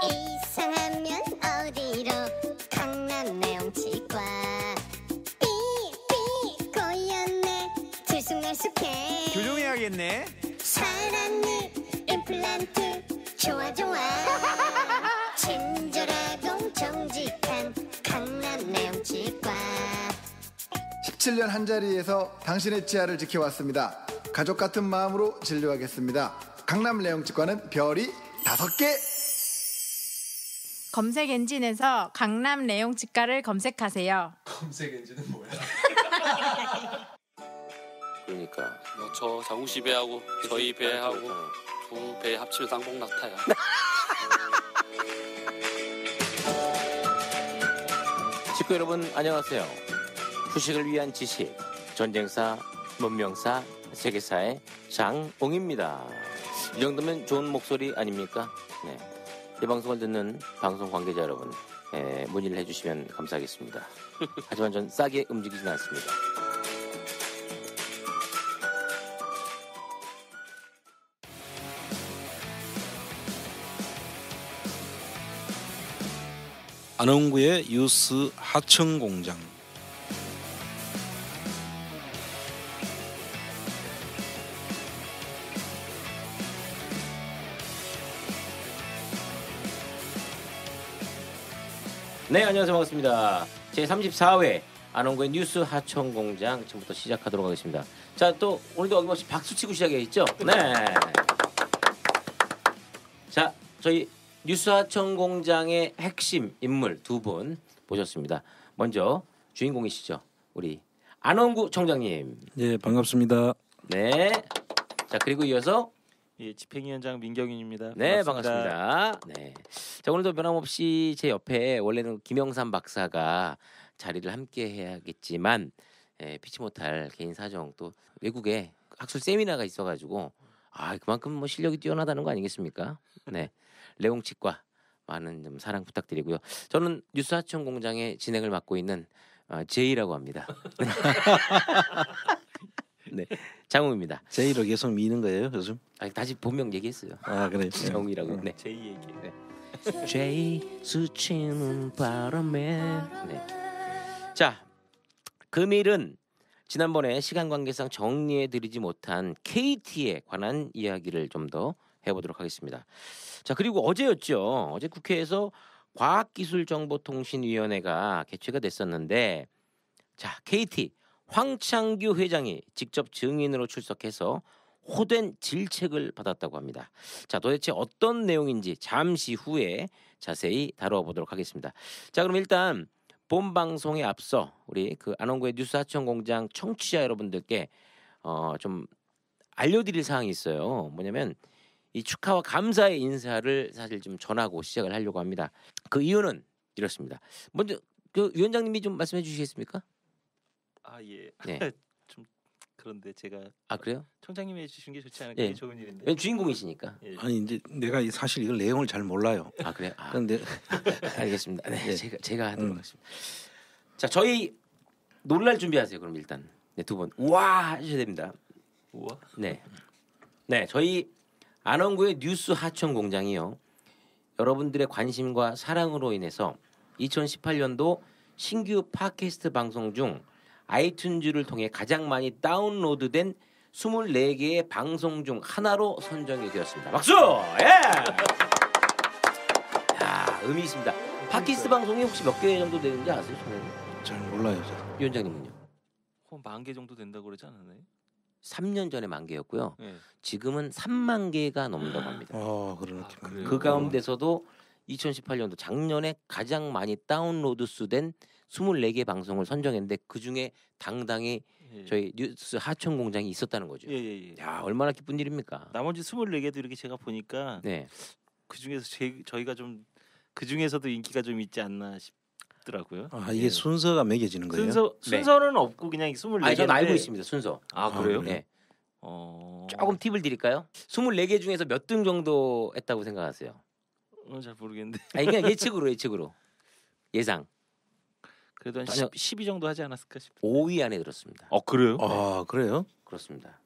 이사하면 어디로 강남 내용치과 삐삐 꼬였네 들쑥날쑥해 교정해야겠네. 살았네 임플란트 좋아 좋아 친절하고 정직한 강남 내용치과 17년 한자리에서 당신의 치아를 지켜왔습니다. 가족 같은 마음으로 진료하겠습니다. 강남 레옹치과는 별이 5개. 검색 엔진에서 강남 레옹치과를 검색하세요. 검색 엔진은 뭐야? 그러니까 뭐 저 장우씨 배하고 저희 배하고 두 배 합치면 쌍봉낙타야. 식구 여러분 안녕하세요. 후식을 위한 지식 전쟁사 문명사 세계사의 장옹입니다. 이 정도면 좋은 목소리 아닙니까? 네. 이 방송을 듣는 방송 관계자 여러분 문의를 해주시면 감사하겠습니다. 하지만 전 싸게 움직이진 않습니다. 안원구의 유스 하청공장. 네, 안녕하세요. 반갑습니다. 제34회 안원구의 뉴스 하청공장 지금부터 시작하도록 하겠습니다. 자, 또 오늘도 어김없이 박수치고 시작해야겠죠? 네. 자, 저희 뉴스 하청공장의 핵심 인물 두 분 모셨습니다. 먼저 주인공이시죠. 우리 안원구 청장님. 네, 반갑습니다. 네. 자, 그리고 이어서 예, 집행위원장 민경윤입니다. 네, 반갑습니다. 네. 자, 오늘도 변함없이 제 옆에 원래는 김영삼 박사가 자리를 함께 해야겠지만 피치 못할 개인 사정 또 외국에 학술 세미나가 있어가지고 그만큼 뭐 실력이 뛰어나다는 거 아니겠습니까? 네, 레옹치과 많은 좀 사랑 부탁드리고요. 저는 뉴스 하청 공장의 진행을 맡고 있는 제이라고 합니다. 네, 장웅입니다. 제이로 계속 미는 거예요, 요즘? 다시 본명 얘기했어요. 그래요. 장웅이라고. 네. 제이 얘기. 네. 제이 스치는 바람에. 네. 자, 금일은 지난번에 시간 관계상 정리해드리지 못한 KT에 관한 이야기를 좀 더 해보도록 하겠습니다. 자, 그리고 어제였죠. 어제 국회에서 과학기술정보통신위원회가 개최가 됐었는데, 자, KT 황창규 회장이 직접 증인으로 출석해서 호된 질책을 받았다고 합니다. 자, 도대체 어떤 내용인지 잠시 후에 자세히 다뤄보도록 하겠습니다. 자, 그럼 일단 본 방송에 앞서 우리 그 안원구의 뉴스 하청공장 청취자 여러분들께 좀 알려드릴 사항이 있어요. 뭐냐면 이 축하와 감사의 인사를 사실 좀 전하고 시작을 하려고 합니다. 그 이유는 이렇습니다. 먼저 그 위원장님이 좀 말씀해 주시겠습니까? 예. 네. 좀 그런데 제가 그래요? 청장님이 해주신 게 좋지 않을까? 예. 좋은 일인데. 왜 주인공이시니까? 예. 아니 이제 내가 사실 이걸 내용을 잘 몰라요. 그래요? 그런데 알겠습니다. 네, 네. 제가 하도록 하겠습니다. 자, 저희 놀랄 준비하세요. 그럼 일단 두 분 우와 하셔야 됩니다. 우와. 네, 저희 안원구의 뉴스 하청 공장이요. 여러분들의 관심과 사랑으로 인해서 2018년도 신규 팟캐스트 방송 중 아이튠즈를 통해 가장 많이 다운로드된 24개의 방송 중 하나로 선정이 되었습니다. 박수! 예! 야, 의미 있습니다. 팟캐스트 방송이 혹시 몇 개 정도 되는지 아세요? 잘 몰라요. 저. 위원장님은요? 10,000개 정도 된다고 그러지 않았나요? 3년 전에 10,000개였고요. 예. 지금은 30,000 개가 넘는다고 합니다. 그렇게. 그래요? 그 가운데서도 2018년도 작년에 가장 많이 다운로드 수된 24개 방송을 선정했는데 그 중에 당당히 예. 저희 뉴스 하청 공장이 있었다는 거죠. 예. 야, 얼마나 기쁜 일입니까? 나머지 24개도 이렇게 제가 보니까 네. 그 중에서 저희가 좀 그 중에서도 인기가 좀 있지 않나 싶더라고요. 이게 순서가 매겨지는 거예요? 순서는 없고 그냥 24개. 저는 알고 있습니다. 순서. 그래요? 네. 어. 조금 팁을 드릴까요? 24개 중에서 몇 등 정도 했다고 생각하세요? 잘 모르겠는데. 그냥 예측으로. 예상. 그래도 한 아니요. 12 정도 하지 않았을까 싶어요. 5위 안에 들었습니다. 그래요? 그래요? 그렇습니다.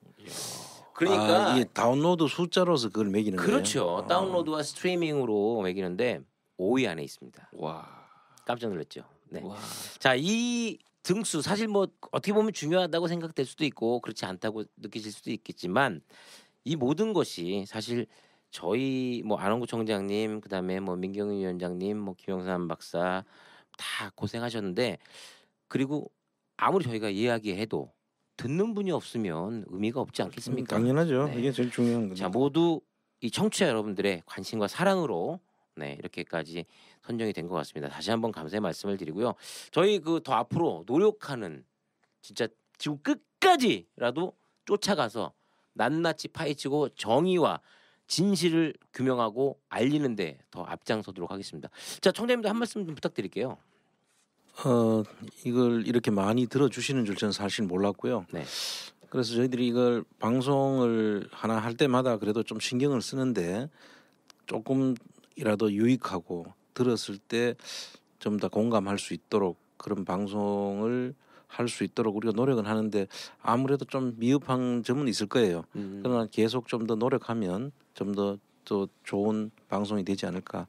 그러니까 이게 다운로드 숫자로서 그걸 매기는 거예요. 그렇죠. 다운로드와 스트리밍으로 매기는데 5위 안에 있습니다. 와. 깜짝 놀랐죠. 네. 와. 자, 이 등수 사실 뭐 어떻게 보면 중요하다고 생각될 수도 있고 그렇지 않다고 느끼실 수도 있겠지만 이 모든 것이 사실 저희 뭐 안원구 청장님 그다음에 뭐 민경희 위원장님 뭐 김영삼 박사 다 고생하셨는데 그리고 아무리 저희가 이야기해도 듣는 분이 없으면 의미가 없지 않겠습니까? 당연하죠. 네. 이게 제일 중요한 거죠. 자, 모두 이 청취자 여러분들의 관심과 사랑으로 네, 이렇게까지 선정이 된 것 같습니다. 다시 한번 감사의 말씀을 드리고요. 저희 그 더 앞으로 노력하는 진짜 지금 끝까지라도 쫓아가서 낱낱이 파헤치고 정의와 진실을 규명하고 알리는데 더 앞장서도록 하겠습니다. 자, 청장님도 한 말씀 좀 부탁드릴게요. 이걸 이렇게 많이 들어주시는 줄 저는 사실 몰랐고요. 네. 그래서 저희들이 이걸 방송을 하나 할 때마다 그래도 좀 신경을 쓰는데 조금이라도 유익하고 들었을 때 좀 더 공감할 수 있도록 그런 방송을 할 수 있도록 우리가 노력은 하는데 아무래도 좀 미흡한 점은 있을 거예요. 그러나 계속 좀 더 노력하면 좀 더 또 좋은 방송이 되지 않을까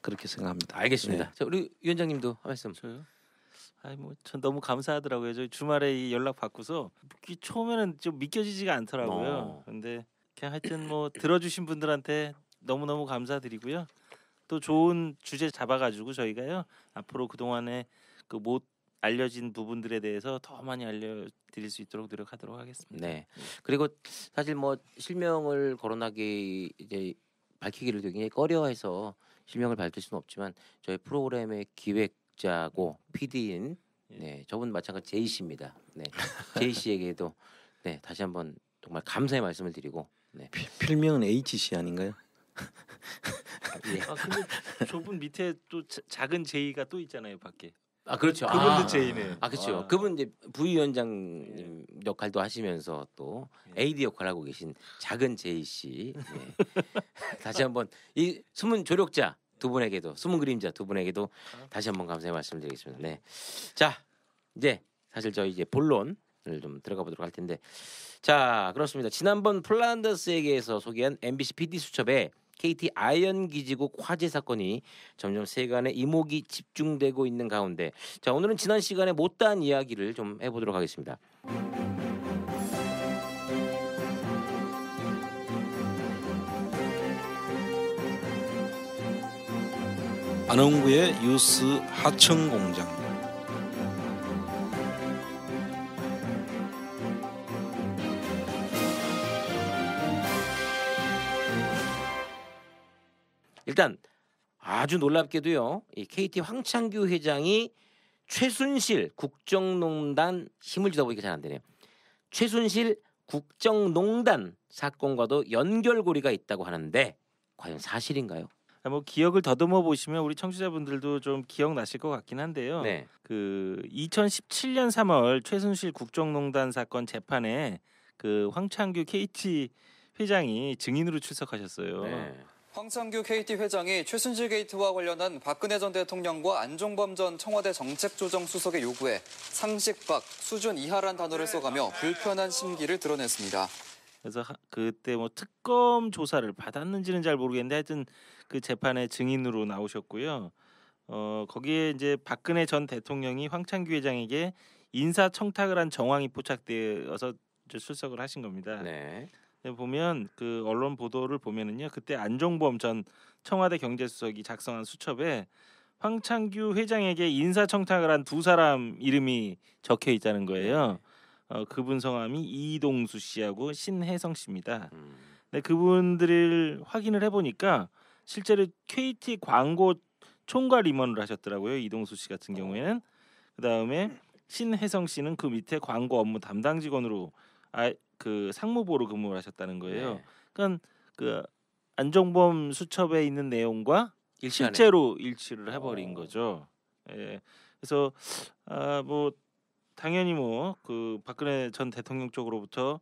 그렇게 생각합니다. 알겠습니다. 네. 자, 우리 위원장님도 한 말씀. 저요? 전 너무 감사하더라고요. 저 주말에 이 연락 받고서 처음에는 좀 믿겨지지가 않더라고요. 근데 그냥 하여튼 뭐 들어주신 분들한테 너무너무 감사드리고요. 또 좋은 주제 잡아가지고 저희가요 앞으로 그 동안에 그 못 알려진 부분들에 대해서 더 많이 알려드릴 수 있도록 노력하도록 하겠습니다. 네. 그리고 사실 뭐 실명을 거론하기 이제 밝히기를 굉장히 꺼려해서 실명을 밝힐 수는 없지만 저희 프로그램의 기획자고 PD인 네, 저분 마찬가지 제이 씨입니다. 네. 제이 씨에게도 네, 다시 한번 정말 감사의 말씀을 드리고 네. 필명은 HC 아닌가요? 예. 근데 저분 밑에 또 작은 제이가 또 있잖아요 밖에. 아 그렇죠. 그분도 제이네. 아 그렇죠. 와. 그분 이제 부위원장님 역할도 하시면서 또 AD 역할 하고 계신 작은 제이 씨. 네. 다시 한번 이 숨은 조력자 두 분에게도 숨은 그림자 두 분에게도 다시 한번 감사의 말씀드리겠습니다. 네. 자 이제 사실 저희 이제 본론을 좀 들어가 보도록 할 텐데 자 그렇습니다. 지난번 플란더스에게서 소개한 MBC PD 수첩에 KT 아연 기지국 화재 사건이 점점 세간의 이목이 집중되고 있는 가운데 자 오늘은 지난 시간에 못다한 이야기를 좀 해보도록 하겠습니다. 안원구의 유스 하청 공장. 일단 아주 놀랍게도요. 이 KT 황창규 회장이 최순실 국정농단 힘을 주다 보니까 잘 안 되네요. 최순실 국정농단 사건과도 연결고리가 있다고 하는데 과연 사실인가요? 뭐 기억을 더듬어 보시면 우리 청취자분들도 좀 기억나실 것 같긴 한데요. 네. 그 2017년 3월 최순실 국정농단 사건 재판에 그 황창규 KT 회장이 증인으로 출석하셨어요. 네. 황창규 KT 회장이 최순실 게이트와 관련한 박근혜 전 대통령과 안종범 전 청와대 정책조정수석의 요구에 상식 밖 수준 이하란 단어를 써가며 불편한 심기를 드러냈습니다. 그래서 그때 뭐 특검 조사를 받았는지는 잘 모르겠는데 하여튼 그 재판에 증인으로 나오셨고요. 거기에 이제 박근혜 전 대통령이 황창규 회장에게 인사 청탁을 한 정황이 포착되어서 이제 출석을 하신 겁니다. 네. 보면 그 언론 보도를 보면은요, 그때 안종범 전 청와대 경제수석이 작성한 수첩에 황창규 회장에게 인사 청탁을 한 두 사람 이름이 적혀 있다는 거예요. 그분 성함이 이동수 씨하고 신혜성 씨입니다. 네, 그분들을 확인을 해보니까 실제로 KT 광고 총괄 임원을 하셨더라고요. 이동수 씨 같은 경우에는. 그 다음에 신혜성 씨는 그 밑에 광고 업무 담당 직원으로 그 상무보로 근무를 하셨다는 거예요. 네. 그러니까 그 안종범 수첩에 있는 내용과 일치하네. 실제로 일치를 해버린 거죠. 예. 그래서 뭐 당연히 뭐 그 박근혜 전 대통령 쪽으로부터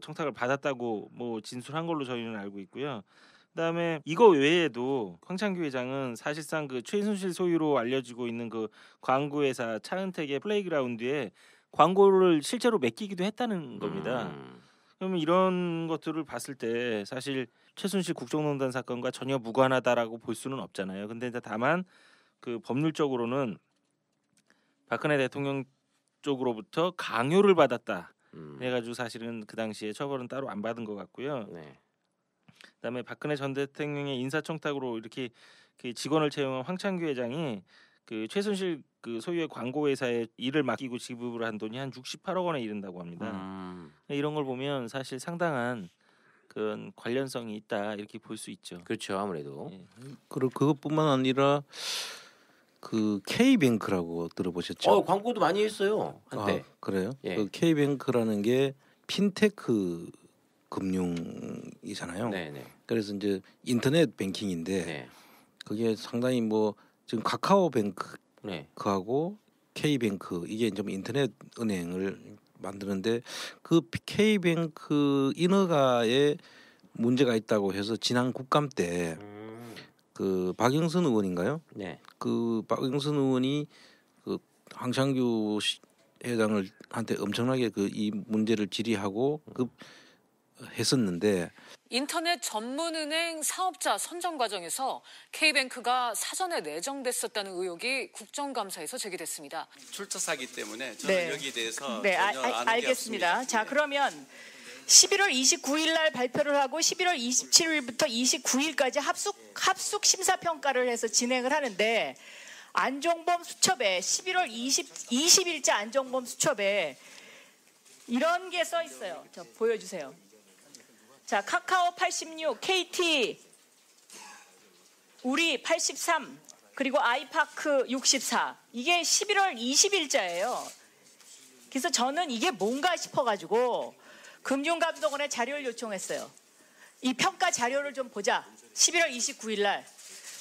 청탁을 받았다고 뭐 진술한 걸로 저희는 알고 있고요. 그다음에 이거 외에도 황창규 회장은 사실상 그 최순실 소유로 알려지고 있는 그 광고회사 차은택의 플레이그라운드에 광고를 실제로 맡기기도 했다는 겁니다. 그럼 이런 것들을 봤을 때 사실 최순실 국정농단 사건과 전혀 무관하다라고 볼 수는 없잖아요. 근데 이제 다만 그 법률적으로는 박근혜 대통령 쪽으로부터 강요를 받았다. 그래가지고 사실은 그 당시에 처벌은 따로 안 받은 것 같고요. 네. 그다음에 박근혜 전 대통령의 인사청탁으로 이렇게 그 직원을 채용한 황창규 회장이 그 최순실 그 소유의 광고 회사에 일을 맡기고 지급을 한 돈이 한 68억 원에 이른다고 합니다. 이런 걸 보면 사실 상당한 그런 관련성이 있다 이렇게 볼 수 있죠. 그렇죠. 아무래도. 예. 그리고 그것뿐만 아니라 그 K뱅크라고 들어보셨죠? 광고도 많이 했어요. 한때. 그래요? 예. 그 K뱅크라는 게 핀테크 금융이잖아요. 네네. 그래서 이제 인터넷 뱅킹인데 네. 그게 상당히 뭐 지금 카카오뱅크하고 네. K뱅크 이게 좀 인터넷 은행을 만드는데 그 K뱅크 인허가에 문제가 있다고 해서 지난 국감 때 그 박영선 의원인가요? 네. 그 박영선 의원이 그 황창규 회장을 한테 엄청나게 그 이 문제를 질의하고 했었는데 인터넷 전문은행 사업자 선정 과정에서 K뱅크가 사전에 내정됐었다는 의혹이 국정감사에서 제기됐습니다. 출처사기 때문에 저는 여기에 대해서 네, 전혀 아는 게 알겠습니다. 없습니다. 자, 그러면 11월 29일 날 발표를 하고 11월 27일부터 29일까지 합숙 심사 평가를 해서 진행을 하는데 안종범 수첩에 11월 20일자 안종범 수첩에 이런 게 써 있어요. 자, 보여주세요. 자, 카카오 86, KT 우리 83, 그리고 아이파크 64. 이게 11월 20일자예요. 그래서 저는 이게 뭔가 싶어가지고 금융감독원에 자료를 요청했어요. 이 평가 자료를 좀 보자. 11월 29일 날.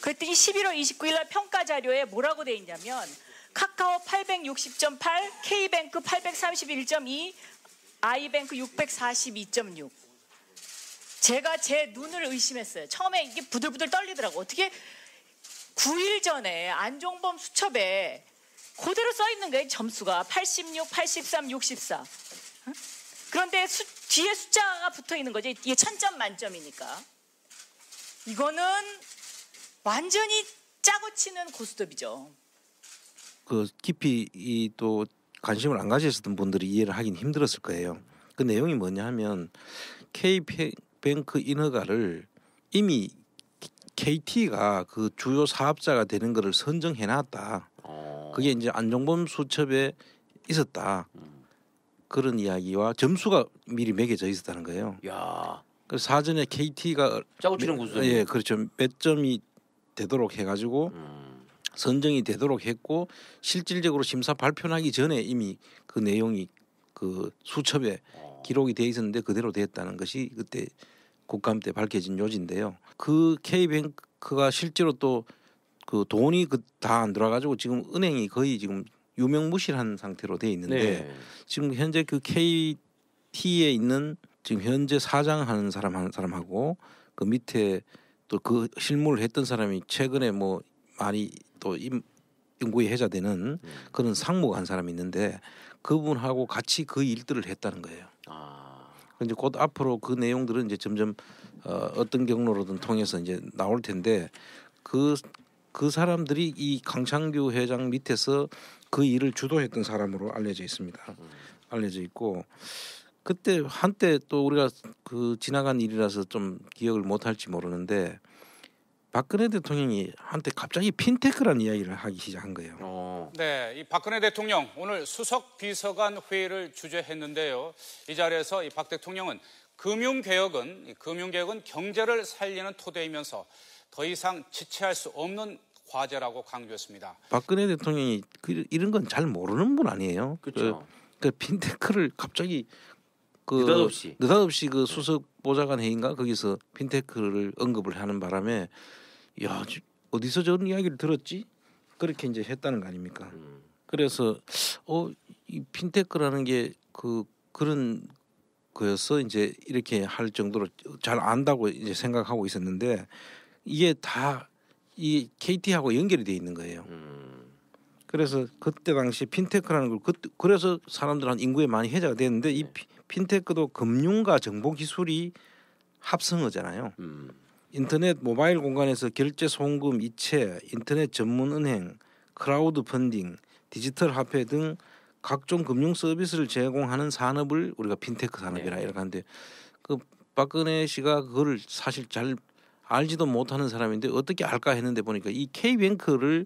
그랬더니 11월 29일 날 평가 자료에 뭐라고 돼 있냐면 카카오 860.8, K뱅크 831.2, 아이뱅크 642.6. 제가 제 눈을 의심했어요. 처음에 이게 부들부들 떨리더라고. 어떻게 9일 전에 안종범 수첩에 그대로 써 있는 거예요. 점수가 86, 83, 64. 그런데 뒤에 숫자가 붙어 있는 거죠. 이게 1000점 만점이니까. 이거는 완전히 짜고 치는 고스톱이죠. 그 깊이 이 또 관심을 안 가지셨던 분들이 이해를 하긴 힘들었을 거예요. 그 내용이 뭐냐 하면 K뱅크 인허가를 이미 KT가 그 주요 사업자가 되는 것을 선정해 놨다. 그게 이제 안종범 수첩에 있었다. 그런 이야기와 점수가 미리 매겨져 있었다는 거예요. 야. 그래서 사전에 KT가 짜고 치는 고스톱. 예, 그렇죠. 몇 점이 되도록 해가지고 선정이 되도록 했고 실질적으로 심사 발표하기 전에 이미 그 내용이 그 수첩에 기록이 돼 있었는데 그대로 됐다는 것이 그때 국감 때 밝혀진 요지인데요. 그 K뱅크가 실제로 또 그 돈이 다 안 들어가지고 지금 은행이 거의 지금 유명무실한 상태로 돼 있는데 네. 지금 현재 그 KT에 있는 지금 현재 사장하는 사람 한 사람하고 그 밑에 또 그 실무를 했던 사람이 최근에 뭐 많이 또 연구에 해자되는 그런 상무가 한 사람이 있는데 그분하고 같이 그 일들을 했다는 거예요. 이제 곧 앞으로 그 내용들은 이제 점점 어떤 경로로든 통해서 이제 나올 텐데 그 사람들이 이 강창규 회장 밑에서 그 일을 주도했던 사람으로 알려져 있습니다. 알려져 있고 그때 한때 또 우리가 그 지나간 일이라서 좀 기억을 못할지 모르는데 박근혜 대통령이 한때 갑자기 핀테크라는 이야기를 하기 시작한 거예요. 네, 이 박근혜 대통령 오늘 수석 비서관 회의를 주재했는데요. 이 자리에서 이 박 대통령은 금융개혁은 경제를 살리는 토대이면서 더 이상 지체할 수 없는 과제라고 강조했습니다. 박근혜 대통령이 이런 건 잘 모르는 분 아니에요. 그렇죠. 그 핀테크를 갑자기 느닷없이 그 수석 보좌관 회의인가 거기서 핀테크를 언급을 하는 바람에 야 어디서 저런 이야기를 들었지? 그렇게 이제 했다는 거 아닙니까? 그래서 이 핀테크라는 게 그런 거여서 이제 이렇게 할 정도로 잘 안다고 이제 생각하고 있었는데 이게 다 이 KT하고 연결이 돼 있는 거예요. 그래서 그때 당시 핀테크라는 걸 그래서 사람들한 인구에 많이 해자가 됐는데 이 핀테크도 금융과 정보 기술이 합성어잖아요. 인터넷 모바일 공간에서 결제, 송금, 이체, 인터넷 전문 은행, 크라우드 펀딩, 디지털 화폐 등 각종 금융 서비스를 제공하는 산업을 우리가 핀테크 산업이라 이렇게 하는데 그 박근혜 씨가 그거를 사실 잘 알지도 못하는 사람인데 어떻게 알까 했는데 보니까 이 K뱅크를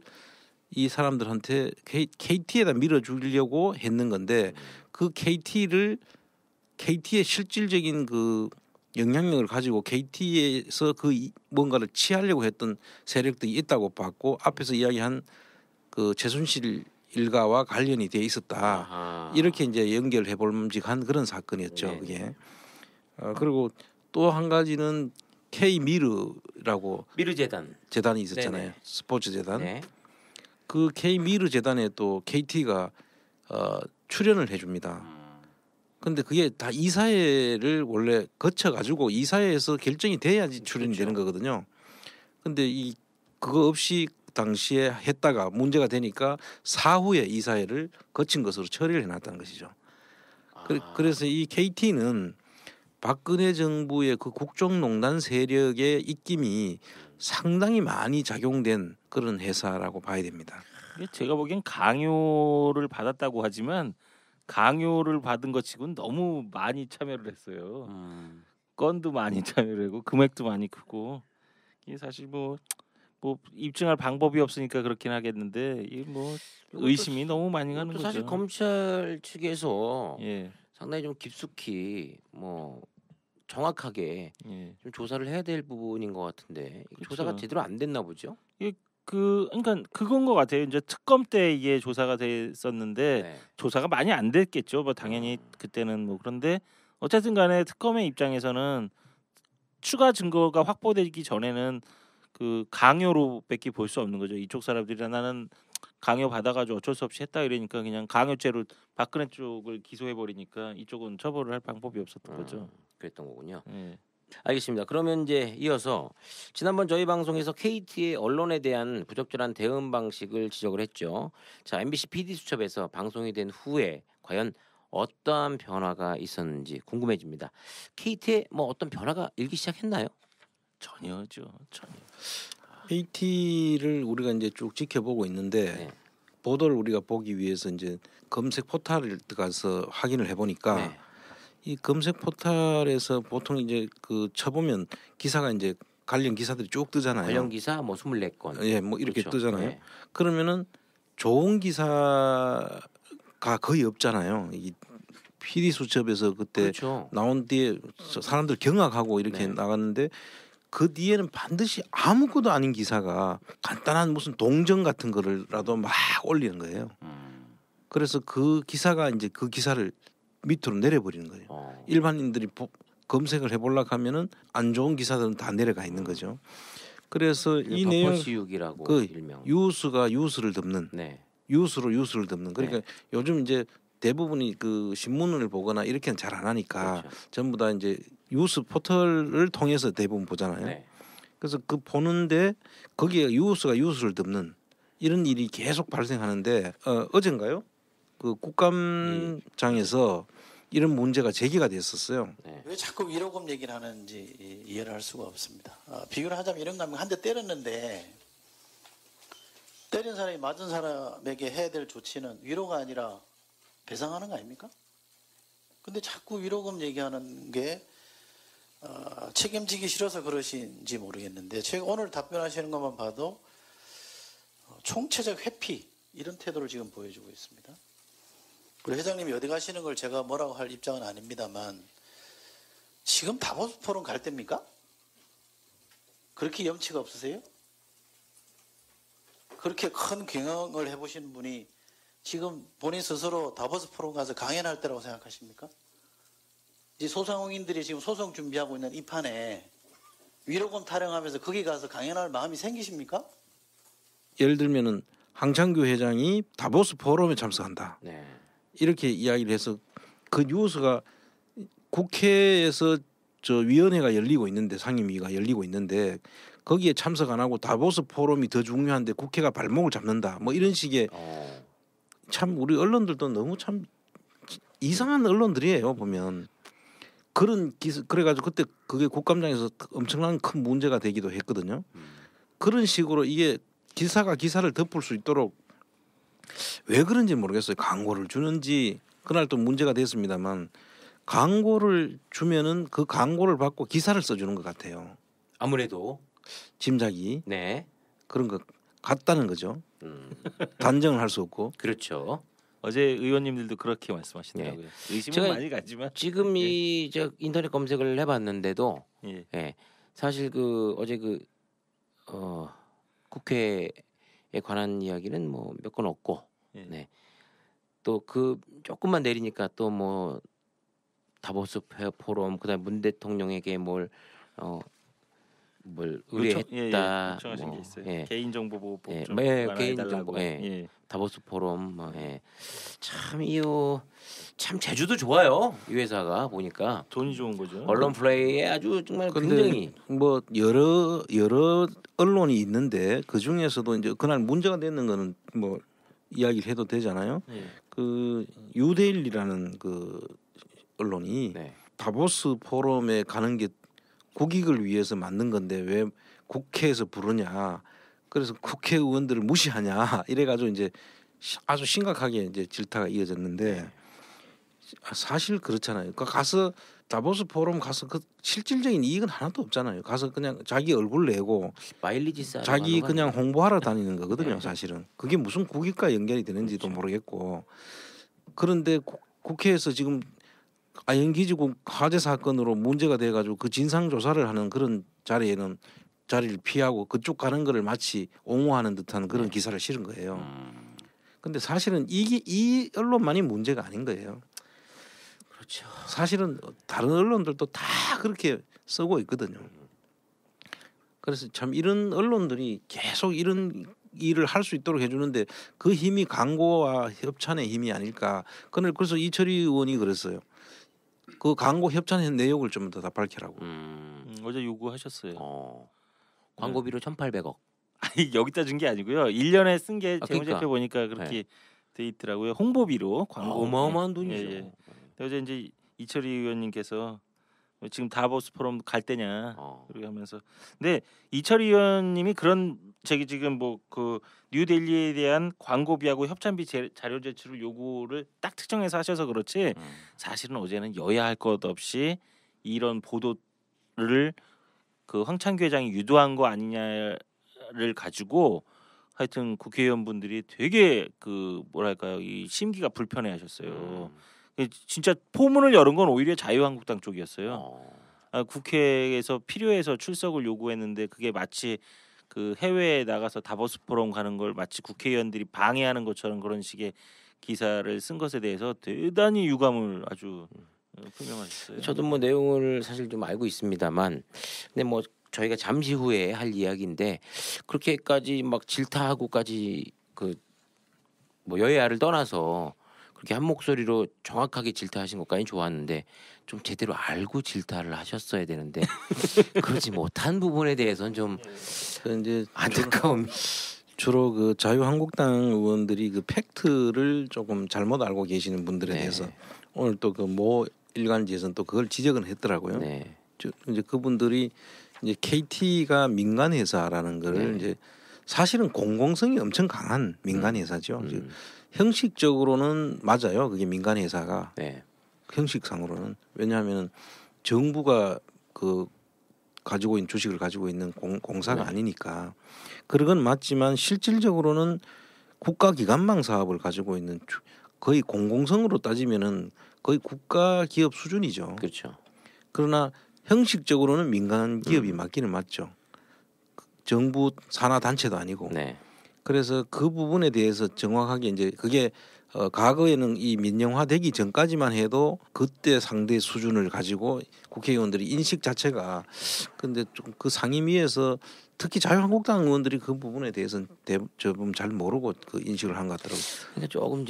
이 사람들한테 KT에다 밀어주려고 했는 건데 그 KT의 실질적인 그 영향력을 가지고 KT에서 그 뭔가를 취하려고 했던 세력들이 있다고 봤고 앞에서 이야기한 그 최순실 일가와 관련이 돼 있었다. 아하. 이렇게 이제 연결해 볼만한 그런 사건이었죠. 네. 그게. 그리고 또 한 가지는 K미르라고 미르재단 재단이 있었잖아요. 네네. 스포츠 재단. 네. 그 K미르 재단에 또 KT가 출연을 해줍니다. 근데 그게 다 이사회를 원래 거쳐가지고 이사회에서 결정이 돼야지 출연이 되는 거거든요. 근데 그거 없이 당시에 했다가 문제가 되니까 사후에 이사회를 거친 것으로 처리를 해놨다는 것이죠. 그래서 이 KT는 박근혜 정부의 그 국정농단 세력의 입김이 상당히 많이 작용된 그런 회사라고 봐야 됩니다. 제가 보기엔 강요를 받았다고 하지만 강요를 받은 것 치고는 너무 많이 참여를 했어요. 건도 많이 참여를 하고 금액도 많이 크고 이게 사실 뭐 입증할 방법이 없으니까 그렇긴 하겠는데 이 뭐 의심이 너무 많이 가는 거죠. 사실 검찰 측에서 예. 상당히 좀 깊숙이 뭐 정확하게 예. 좀 조사를 해야 될 부분인 것 같은데 그렇죠. 조사가 제대로 안 됐나 보죠. 그러니까 그건 것 같아요. 이제 특검 때 이게 조사가 됐었는데 네. 조사가 많이 안 됐겠죠. 뭐 당연히 그때는 뭐 그런데 어쨌든간에 특검의 입장에서는 추가 증거가 확보되기 전에는 그 강요로밖에 볼 수 없는 거죠. 이쪽 사람들이 나는 강요 받아가지고 어쩔 수 없이 했다 이러니까 그냥 강요죄로 박근혜 쪽을 기소해 버리니까 이쪽은 처벌을 할 방법이 없었던 거죠. 그랬던 거군요. 예. 알겠습니다. 그러면 이제 이어서 지난번 저희 방송에서 KT의 언론에 대한 부적절한 대응 방식을 지적을 했죠. 자, MBC PD 수첩에서 방송이 된 후에 과연 어떠한 변화가 있었는지 궁금해집니다. KT에 뭐 어떤 변화가 일기 시작했나요? 전혀죠. 전혀. KT를 우리가 이제 쭉 지켜보고 있는데 네. 보도를 우리가 보기 위해서 이제 검색 포털을 들어가서 확인을 해보니까 네. 이 검색 포털에서 보통 이제 그 쳐보면 기사가 이제 관련 기사들이 쭉 뜨잖아요. 관련 기사 뭐 24건. 예, 뭐 이렇게 그렇죠. 뜨잖아요. 네. 그러면은 좋은 기사가 거의 없잖아요. 이 PD 수첩에서 그때 그렇죠. 나온 뒤에 사람들 경악하고 이렇게 네. 나갔는데 그 뒤에는 반드시 아무것도 아닌 기사가 간단한 무슨 동정 같은 거라도 막 올리는 거예요. 그래서 그 기사가 이제 그 기사를 밑으로 내려버리는 거예요. 일반인들이 검색을 해보려고 하면은 안 좋은 기사들은 다 내려가 있는 거죠. 그래서 이 내용 덮어씌우기라고 그 일명. 유수가 유수를 덮는 네. 유수로 유수를 덮는 그러니까 요즘 이제 대부분이 그 신문을 보거나 이렇게는 잘 안 하니까 그렇죠. 전부 다 이제 유수 포털을 통해서 대부분 보잖아요. 네. 그래서 그 보는데 거기에 유수가 유수를 덮는 이런 일이 계속 발생하는데 어젠가요? 그 국감장에서 이런 문제가 제기가 됐었어요. 네. 왜 자꾸 위로금 얘기를 하는지 이해를 할 수가 없습니다. 비교를 하자면 이런 거 하면 한 대 때렸는데 때린 사람이 맞은 사람에게 해야 될 조치는 위로가 아니라 배상하는 거 아닙니까? 근데 자꾸 위로금 얘기하는 게 책임지기 싫어서 그러신지 모르겠는데 제가 오늘 답변하시는 것만 봐도 총체적 회피 이런 태도를 지금 보여주고 있습니다. 우리 회장님이 어디 가시는 걸 제가 뭐라고 할 입장은 아닙니다만 지금 다보스 포럼 갈 때입니까? 그렇게 염치가 없으세요? 그렇게 큰 경영을 해보신 분이 지금 본인 스스로 다보스 포럼 가서 강연할 때라고 생각하십니까? 이제 소상공인들이 지금 소송 준비하고 있는 이 판에 위로금 타령하면서 거기 가서 강연할 마음이 생기십니까? 예를 들면은 황창규 회장이 다보스 포럼에 참석한다. 네. 이렇게 이야기를 해서 그 뉴스가 국회에서 저 위원회가 열리고 있는데 상임위가 열리고 있는데 거기에 참석 안 하고 다보스 포럼이 더 중요한데 국회가 발목을 잡는다. 뭐 이런 식의 참 우리 언론들도 너무 참 이상한 언론들이에요 보면. 그런 그래가지고 그때 그게 국감장에서 엄청난 큰 문제가 되기도 했거든요. 그런 식으로 이게 기사가 기사를 덮을 수 있도록 왜 그런지 모르겠어요. 광고를 주는지 그날 또 문제가 됐습니다만 광고를 주면은 그 광고를 받고 기사를 써주는 것 같아요. 아무래도 짐작이 네 그런 것 같다는 거죠. 단정을 할 수 없고. 그렇죠. 어제 의원님들도 그렇게 말씀하시더라고요. 네. 의심은 많이 가지만 지금 이 저 인터넷 검색을 해봤는데도 예. 사실 그 어제 그 국회에 관한 이야기는 뭐 몇 건 없고 네. 또 그 조금만 내리니까 또 뭐 다보스 포럼 그다음에 문 대통령에게 뭘 의뢰했다. 요청하신 게 있어요. 예. 개인정보보호법 좀 개인정보. 다보스 포럼. 참 이요 참 제주도 좋아요. 이 회사가 보니까 돈이 좋은 거죠. 언론 플레이에 아주 정말 굉장히 뭐 여러 언론이 있는데 그 중에서도 이제 그날 문제가 되는 거는 뭐 이야기를 해도 되잖아요. 그 유데일리라는 그 언론이 다보스 포럼에 가는 게 국익을 위해서 만든 건데 왜 국회에서 부르냐. 그래서 국회의원들을 무시하냐. 이래가지고 이제 아주 심각하게 이제 질타가 이어졌는데 사실 그렇잖아요. 그 가서 다보스 포럼 가서 그 실질적인 이익은 하나도 없잖아요. 가서 그냥 자기 얼굴 내고 마일리지 자기 그냥 홍보하러 다니는 거거든요. 사실은 그게 무슨 국익과 연결이 되는지도 모르겠고 그런데 국회에서 지금 아현기지국 화재 사건으로 문제가 돼가지고 그 진상 조사를 하는 그런 자리에는 자리를 피하고 그쪽 가는 거를 마치 옹호하는 듯한 그런 기사를 실은 거예요. 근데 사실은 이 언론만이 문제가 아닌 거예요. 그렇죠. 사실은 다른 언론들도 다 그렇게 쓰고 있거든요. 그래서 참 이런 언론들이 계속 이런 일을 할 수 있도록 해주는데 그 힘이 광고와 협찬의 힘이 아닐까. 그래서 이철희 의원이 그랬어요. 그 광고 협찬의 내역을 좀 더 밝히라고. 어제 요구하셨어요. 광고비로 1,800억. 아니 여기다 준 게 아니고요. 1년에 쓴 게 재무제표 보니까 그렇게 돼 있더라고요. 홍보비로 광고. 어마어마한 돈이죠. 어제 이제 이철희 의원님께서 지금 다보스 포럼 갈 때냐 그렇게 하면서 근데 이철희 의원님이 그런 지금 뭐 그 뉴델리에 대한 광고비하고 협찬비 자료 제출을 요구를 딱 특정해서 하셔서 그렇지 사실은 어제는 여야 할 것 없이 이런 보도를 그 황창규 회장이 유도한 거 아니냐를 가지고 하여튼 국회의원분들이 되게 그 뭐랄까요 이 심기가 불편해하셨어요. 진짜 포문을 열은 건 오히려 자유한국당 쪽이었어요. 국회에서 필요해서 출석을 요구했는데 그게 마치 그 해외에 나가서 다보스 포럼 가는 걸 마치 국회의원들이 방해하는 것처럼 그런 식의 기사를 쓴 것에 대해서 대단히 유감을 아주 표명하셨어요. 저도 뭐 내용을 사실 좀 알고 있습니다만, 근데 뭐 저희가 잠시 후에 할 이야기인데 그렇게까지 막 질타하고까지 그 뭐 여야를 떠나서 그렇게 한 목소리로 정확하게 질타하신 것까지 좋았는데 좀 제대로 알고 질타를 하셨어야 되는데 그러지 못한 부분에 대해서는 좀 이제 안타까움이 주로 그 자유한국당 의원들이 그 팩트를 조금 잘못 알고 계시는 분들에 대해서 오늘 또 그 모 일간지에서는 또 그걸 지적은 했더라고요. 이제 그분들이 이제 KT가 민간 회사라는 걸 이제 사실은 공공성이 엄청 강한 민간 회사죠. 형식적으로는 맞아요. 그게 민간 회사가 형식상으로는 왜냐하면 정부가 그 가지고 있는 주식을 가지고 있는 공사가 아니니까 그런 건 맞지만 실질적으로는 국가기관망 사업을 가지고 있는 거의 공공성으로 따지면은 거의 국가 기업 수준이죠. 그렇죠. 그러나 형식적으로는 민간 기업이 맞기는 맞죠. 정부 산하 단체도 아니고. 그래서 그 부분에 대해서 정확하게 이제 그게 과거에는 이 민영화되기 전까지만 해도 그때 상대 수준을 가지고 국회의원들이 인식 자체가 근데 좀 그 상임위에서 특히 자유한국당 의원들이 그 부분에 대해서는 좀 잘 모르고 그 인식을 한 것 같더라고요. 그러니까 조금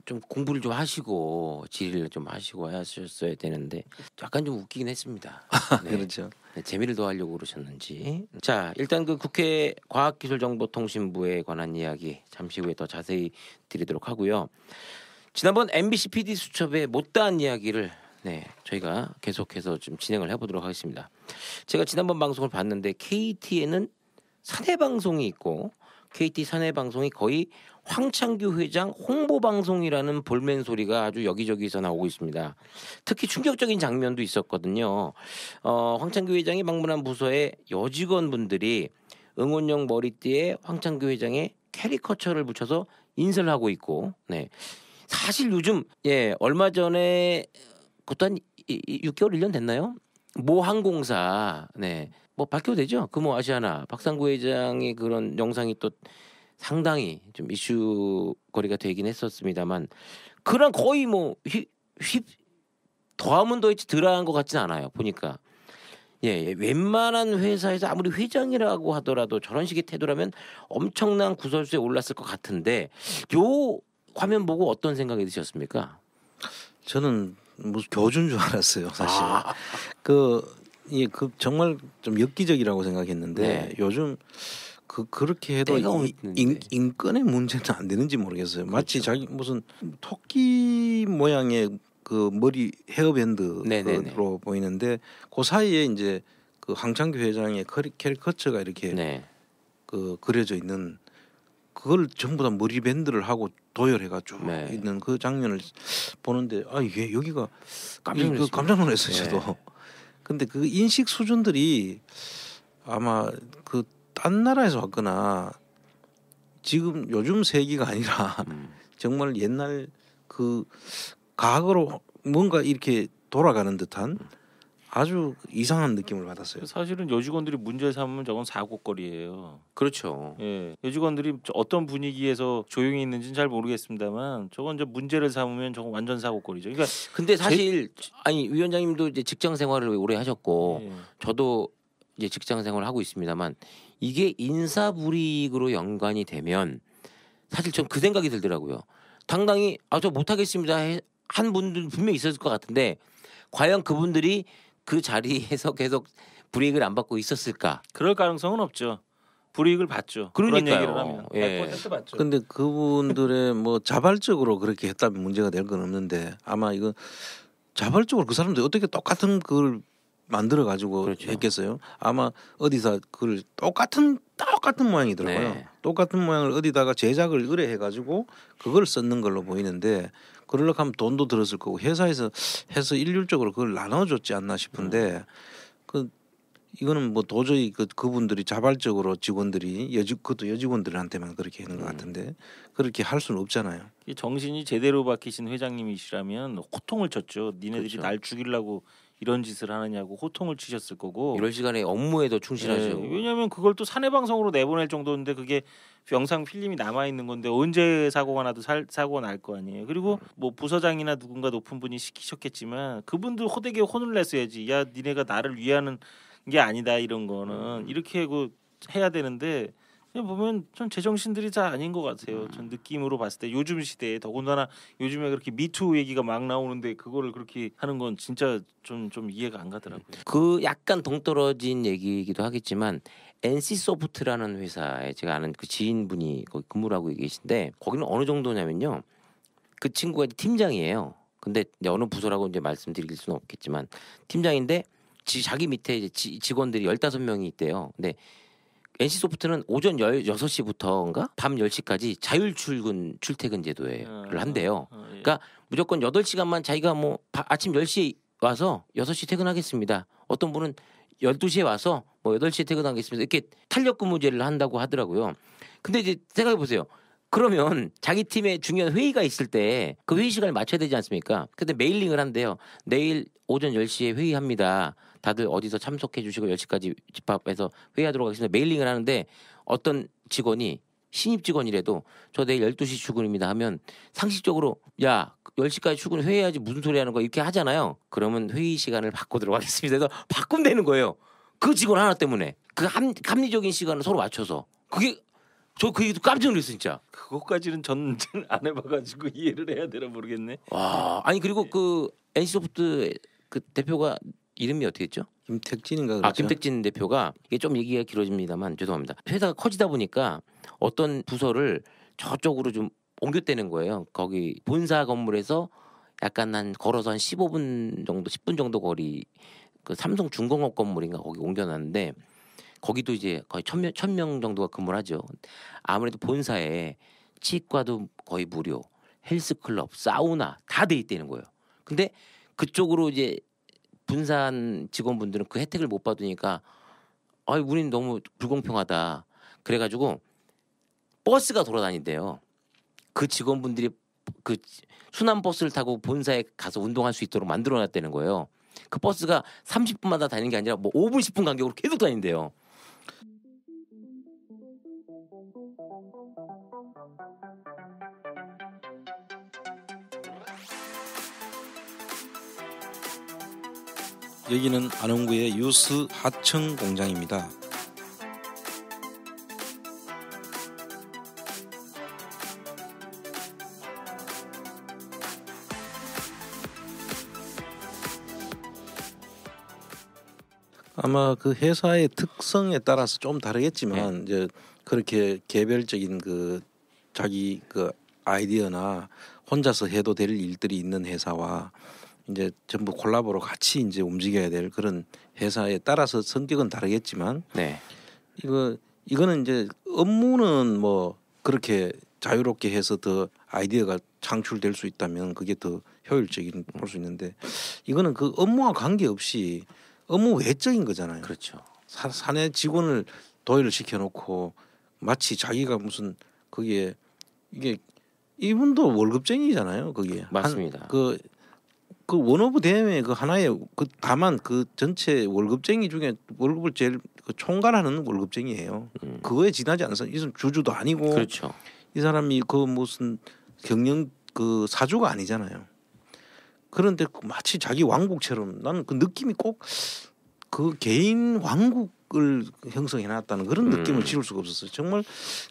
좀 공부를 좀 하시고 질의를 좀 하시고 하셨어야 되는데 약간 좀 웃기긴 했습니다. 그렇죠. 재미를 더하려고 그러셨는지. 자, 일단 그 국회 과학기술정보통신부에 관한 이야기 잠시 후에 더 자세히 드리도록 하고요. 지난번 MBC PD 수첩에 못다한 이야기를 네, 저희가 계속해서 좀 진행을 해보도록 하겠습니다. 제가 지난번 방송을 봤는데 KT에는 사내 방송이 있고 KT 사내 방송이 거의 황창규 회장 홍보 방송이라는 볼멘 소리가 아주 여기저기서 나오고 있습니다. 특히 충격적인 장면도 있었거든요. 황창규 회장이 방문한 부서에 여직원분들이 응원용 머리띠에 황창규 회장의 캐리커처를 붙여서 인쇄를 하고 있고, 네. 사실 요즘 얼마 전에 그것도 한 6개월 1년 됐나요? 모 항공사 뭐 밝혀도 되죠? 그 뭐 아시아나 박상구 회장의 그런 영상이 또 상당히 좀 이슈거리가 되긴 했었습니다만 그런 거의 뭐 더하면 더했지 덜한 것 같진 않아요. 보니까 웬만한 회사에서 아무리 회장이라고 하더라도 저런 식의 태도라면 엄청난 구설수에 올랐을 것 같은데 요 화면 보고 어떤 생각이 드셨습니까? 저는 무슨 교주인 줄 알았어요, 사실. 그 정말 좀 엽기적이라고 생각했는데 요즘 그렇게 해도 인권의 문제는 안 되는지 모르겠어요. 그렇죠. 마치 자기 무슨 토끼 모양의 그 머리 헤어밴드로 보이는데 그 사이에 이제 그 황창규 회장의 캐리커처가 이렇게 그 그려져 있는 그걸 전부 다 머리 밴드를 하고 도열해가지고 있는 그 장면을 보는데 이게 여기가 깜짝 놀랐어요, 저도. 근데 그 인식 수준들이 아마 그 딴 나라에서 왔거나 지금 요즘 세기가 아니라 정말 옛날 그 과거로 뭔가 이렇게 돌아가는 듯한 아주 이상한 느낌을 받았어요. 사실은 여직원들이 문제 삼으면 저건 사고거리예요. 그렇죠. 여직원들이 어떤 분위기에서 조용히 있는지는 잘 모르겠습니다만 저건 이제 문제를 삼으면 저건 완전 사고거리죠. 그러니까 근데 사실 아니 위원장님도 이제 직장 생활을 오래 하셨고 저도 이제 직장 생활을 하고 있습니다만 이게 인사불이익으로 연관이 되면 사실 전 그 생각이 들더라고요. 당당히 저 못하겠습니다 한 분들 분명히 있었을 것 같은데 과연 그분들이 그 자리에서 계속 불이익을 안 받고 있었을까? 그럴 가능성은 없죠. 불이익을 받죠. 그러니까요. 그런 얘기를 하면 100% 받죠. 근데 그분들의 뭐 자발적으로 그렇게 했다면 문제가 될 건 없는데 아마 이거 자발적으로 그 사람들이 어떻게 똑같은 그걸 만들어 가지고 했겠어요? 아마 어디서 그걸 똑같은 모양이더라고요. 똑같은 모양을 어디다가 제작을 의뢰해 가지고 그걸 썼는 걸로 보이는데 그러려고 하면 돈도 들었을 거고 회사에서 해서 일률적으로 그걸 나눠줬지 않나 싶은데 이거는 뭐 도저히 그분들이 자발적으로 직원들이 그것도 여직원들한테만 그렇게 하는 것 같은데 그렇게 할 수는 없잖아요. 정신이 제대로 박히신 회장님이시라면 호통을 쳤죠. 니네들이 날 죽이려고 이런 짓을 하느냐고 호통을 치셨을 거고 이럴 시간에 업무에도 충실하죠. 왜냐하면 그걸 또 사내 방송으로 내보낼 정도인데 그게 영상 필름이 남아 있는 건데 언제 사고가 나도 사고가 날 거 아니에요. 그리고 뭐 부서장이나 누군가 높은 분이 시키셨겠지만 그분도 호되게 혼을 냈어야지. 야 니네가 나를 위하는 게 아니다 이런 거는 이렇게 해야 되는데 보면 전 제정신들이 다 아닌 것 같아요. 전 느낌으로 봤을 때 요즘 시대에 더군다나 요즘에 그렇게 미투 얘기가 막 나오는데 그거를 그렇게 하는 건 진짜 좀 이해가 안 가더라고요. 그 약간 동떨어진 얘기이기도 하겠지만 NC소프트라는 회사에 제가 아는 그 지인분이 거기 근무를 하고 계신데 거기는 어느 정도냐면요. 그 친구가 팀장이에요. 근데 어느 부서라고 이제 말씀드릴 수는 없겠지만 팀장인데 자기 밑에 이제 직원들이 15명이 있대요. 근데 NC소프트는 오전 6시부터인가 밤 10시까지 자율 출퇴근 제도를 한대요. 그러니까 무조건 8시간만 자기가 뭐 아침 10시에 와서 6시 퇴근하겠습니다. 어떤 분은 12시에 와서 뭐 8시에 퇴근하겠습니다. 이렇게 탄력 근무제를 한다고 하더라고요. 근데 이제 생각해 보세요. 그러면 자기 팀에 중요한 회의가 있을 때 그 회의 시간을 맞춰야 되지 않습니까? 근데 메일링을 한대요. 내일 오전 10시에 회의합니다. 다들 어디서 참석해 주시고 10시까지 집합해서 회의하도록 하겠습니다. 메일링을 하는데 어떤 직원이 신입 직원이라도 저 내일 12시 출근입니다 하면 상식적으로 야 10시까지 출근 회의해야지 무슨 소리 하는 거야 이렇게 하잖아요. 그러면 회의 시간을 바꾸도록 하겠습니다. 그래서 바꾸면 되는 거예요. 그 직원 하나 때문에 그 합리적인 시간을 서로 맞춰서 그게 저 그 얘기도 깜짝 놀랐어 진짜. 그것까지는 전 안 해봐가지고 이해를 해야 되나 모르겠네. 와 아니 그리고 그 NC소프트 그 대표가 이름이 어떻게 했죠? 김택진인가 그렇죠? 김택진 대표가 이게 좀 얘기가 길어집니다만 죄송합니다. 회사가 커지다 보니까 어떤 부서를 저쪽으로 좀 옮겼다는 거예요. 거기 본사 건물에서 약간 한 걸어서 한 15분 정도 10분 정도 거리 그 삼성 중공업 건물인가 거기 옮겨놨는데 거기도 이제 거의 1,000명 정도가 근무를 하죠. 아무래도 본사에 치과도 거의 무료, 헬스클럽, 사우나 다 돼 있다는 거예요. 근데 그쪽으로 이제 분산 직원분들은 그 혜택을 못 받으니까 우린 너무 불공평하다. 그래가지고 버스가 돌아다닌대요. 그 직원분들이 그 순환 버스를 타고 본사에 가서 운동할 수 있도록 만들어놨다는 거예요. 그 버스가 30분마다 다니는 게 아니라 뭐 5분 10분 간격으로 계속 다닌대요. 여기는 안원구의 유스 하청 공장입니다. 아마 그 회사의 특성에 따라서 좀 다르겠지만 이제 그렇게 개별적인 그 자기 그 아이디어나 혼자서 해도 될 일들이 있는 회사와 이제 전부 콜라보로 같이 이제 움직여야 될 그런 회사에 따라서 성격은 다르겠지만 이거는 이제 업무는 뭐 그렇게 자유롭게 해서 더 아이디어가 창출될 수 있다면 그게 더 효율적인 볼 수 있는데 이거는 그 업무와 관계없이 업무 외적인 거잖아요. 그렇죠. 사내 직원을 도의를 시켜놓고 마치 자기가 무슨 거기에 이게 이분도 월급쟁이잖아요. 거기에 맞습니다. 그 원오브 대회 그 하나의 그 다만 그 전체 월급쟁이 중에 월급을 제일 그 총괄하는 월급쟁이에요. 그거에 지나지 않아서 이 사람 주주도 아니고 그렇죠. 이 사람이 그 무슨 경영 그 사주가 아니잖아요. 그런데 마치 자기 왕국처럼 나는 그 느낌이 꼭 그 개인 왕국을 형성해놨다는 그런 느낌을 지울 수가 없었어요. 정말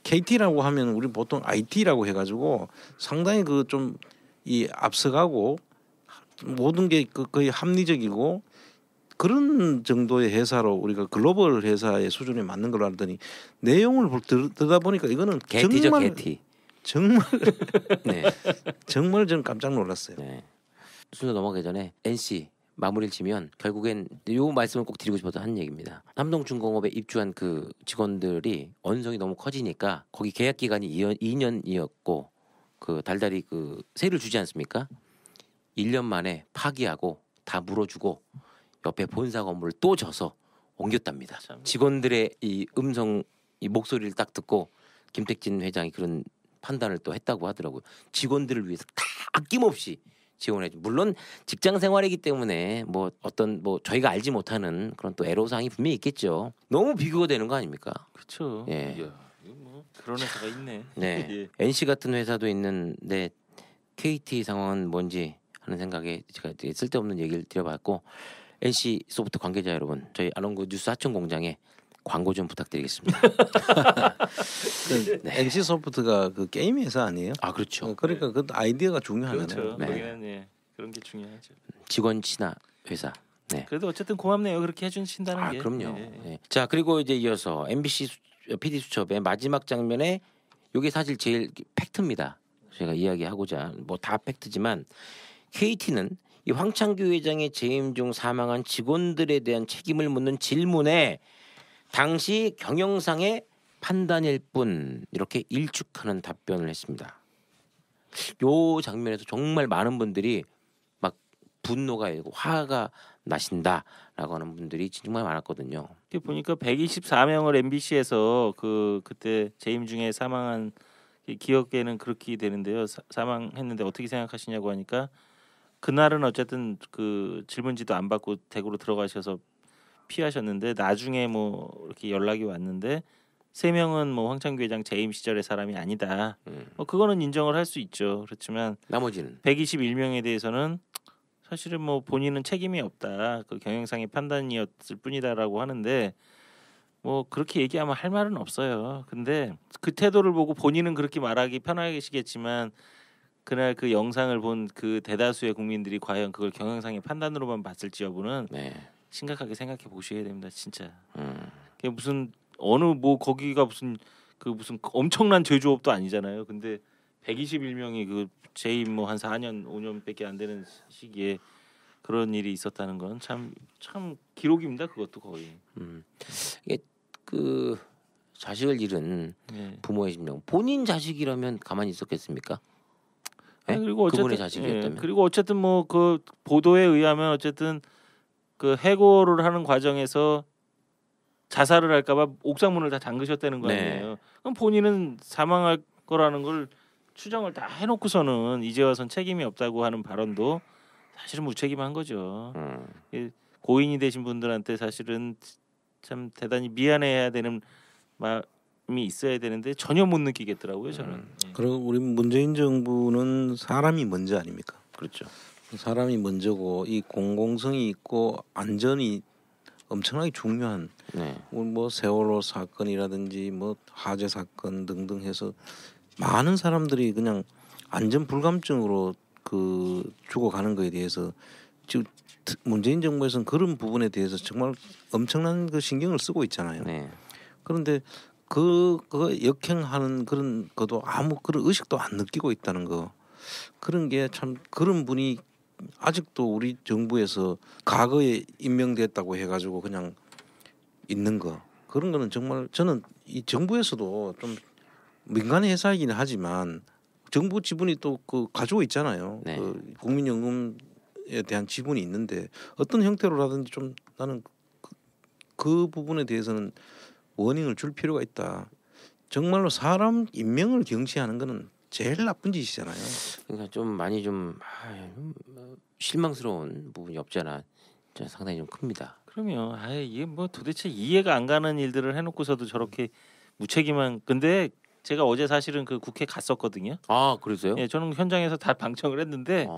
KT라고 하면 우리 보통 IT라고 해가지고 상당히 그 좀 이 앞서가고 모든 게 거의 합리적이고 그런 정도의 회사로 우리가 글로벌 회사의 수준에 맞는 걸로 알더니 내용을 듣다 보니까 이거는 개티죠, 정말 개티. 정말 정말 저는 깜짝 놀랐어요. 순서 넘어가기 전에 NC 마무리를 지면 결국엔 요 말씀을 꼭 드리고 싶어서 한 얘기입니다. 삼성중공업에 입주한 그 직원들이 언성이 너무 커지니까 거기 계약 기간이 2년이었고 그 달달이 그 세를 주지 않습니까? 1년 만에 파기하고 다 물어주고 옆에 본사 건물을 또 져서 옮겼답니다. 직원들의 이 음성 이 목소리를 딱 듣고 김택진 회장이 그런 판단을 또 했다고 하더라고요. 직원들을 위해서 다 아낌없이 지원해줘. 물론 직장 생활이기 때문에 뭐 어떤 뭐 저희가 알지 못하는 그런 또 애로사항이 분명히 있겠죠. 너무 비교가 되는 거 아닙니까? 그렇죠. 예. 이야, 이거 뭐 그런 회사가 있네. 네. 예. NC 같은 회사도 있는데 KT 상황은 뭔지 하는 생각에 제가 쓸데없는 얘기를 드려봤고 NC 소프트 관계자 여러분, 저희 안원구 뉴스 하청 공장에 광고 좀 부탁드리겠습니다. NC 소프트가 그 게임 회사 아니에요? 아 그렇죠. 그러니까 그 아이디어가 중요하잖아요. 그렇죠. 네. 네. 그런 게 중요하죠. 직원 친화 회사. 네. 그래도 어쨌든 고맙네요. 그렇게 해주신다는 게. 그럼요. 네. 네. 자 그리고 이제 이어서 MBC PD 수첩의 마지막 장면에 이게 사실 제일 팩트입니다. 제가 이야기하고자 뭐 다 팩트지만 KT는 이 황창규 회장의 재임 중 사망한 직원들에 대한 책임을 묻는 질문에 당시 경영상의 판단일 뿐 이렇게 일축하는 답변을 했습니다. 요 장면에서 정말 많은 분들이 막 분노가 일고 화가 나신다라고 하는 분들이 정말 많았거든요. 보니까 124명을 MBC에서 그때 재임 중에 사망한 기억에는 그렇게 되는데요. 사망했는데 어떻게 생각하시냐고 하니까 그날은 어쨌든 그 질문지도 안 받고 댁으로 들어가셔서 피하셨는데 나중에 뭐 이렇게 연락이 왔는데 3명은 뭐 황창규 회장 재임 시절의 사람이 아니다. 뭐 그거는 인정을 할 수 있죠. 그렇지만 나머지는 121명에 대해서는 사실은 뭐 본인은 책임이 없다. 그 경영상의 판단이었을 뿐이다라고 하는데 뭐 그렇게 얘기하면 할 말은 없어요. 근데 그 태도를 보고 본인은 그렇게 말하기 편하시겠지만 그날 그 영상을 본 그 대다수의 국민들이 과연 그걸 경영상의 판단으로만 봤을지 여부는 심각하게 생각해 보셔야 됩니다. 진짜. 그게 무슨 어느 뭐 거기가 무슨 그 무슨 엄청난 제조업도 아니잖아요. 근데 121명이 그 재임 뭐 한 4년 5년밖에 안 되는 시기에 그런 일이 있었다는 건 참 기록입니다. 그것도 거의. 이게 그 자식을 잃은 부모의 심정. 본인 자식이라면 가만히 있었겠습니까? 네? 그리고 어쨌든 그분의 자식이었다면. 그리고 어쨌든 뭐 그 보도에 의하면 어쨌든 그 해고를 하는 과정에서 자살을 할까봐 옥상문을 다 잠그셨다는 거 아니에요. 그럼 본인은 사망할 거라는 걸 추정을 다 해놓고서는 이제 와선 책임이 없다고 하는 발언도 사실은 무책임한 거죠. 고인이 되신 분들한테 사실은 참 대단히 미안해야 되는 마음이 있어야 되는데 전혀 못 느끼겠더라고요. 저는. 그리고 우리 문재인 정부는 사람이 먼저 아닙니까? 그렇죠. 사람이 먼저고 이 공공성이 있고 안전이 엄청나게 중요한 뭐 세월호 사건이라든지 뭐 화재 사건 등등 해서 많은 사람들이 그냥 안전 불감증으로 그 죽어가는 거에 대해서 지금 문재인 정부에서는 그런 부분에 대해서 정말 엄청난 그 신경을 쓰고 있잖아요. 그런데 그 역행하는 그런 것도 아무 그런 의식도 안 느끼고 있다는 거, 그런 게 참, 그런 분이 아직도 우리 정부에서 과거에 임명됐다고 해가지고 그냥 있는 거, 그런 거는 정말 저는 이 정부에서도 좀 민간의 회사이긴 하지만 정부 지분이 또 그 가지고 있잖아요. 그 국민연금에 대한 지분이 있는데 어떤 형태로라든지 좀 나는 그 부분에 대해서는 워닝을 줄 필요가 있다. 정말로 사람 인명을 경시하는 거는 제일 나쁜 짓이잖아요. 그러니까 좀 많이 좀 실망스러운 부분이 없지 않아 상당히 좀 큽니다. 그럼요. 이게 뭐 도대체 이해가 안 가는 일들을 해놓고서도 저렇게 무책임한. 근데 제가 어제 사실은 그 국회 갔었거든요. 아, 그래서요? 예, 저는 현장에서 다 방청을 했는데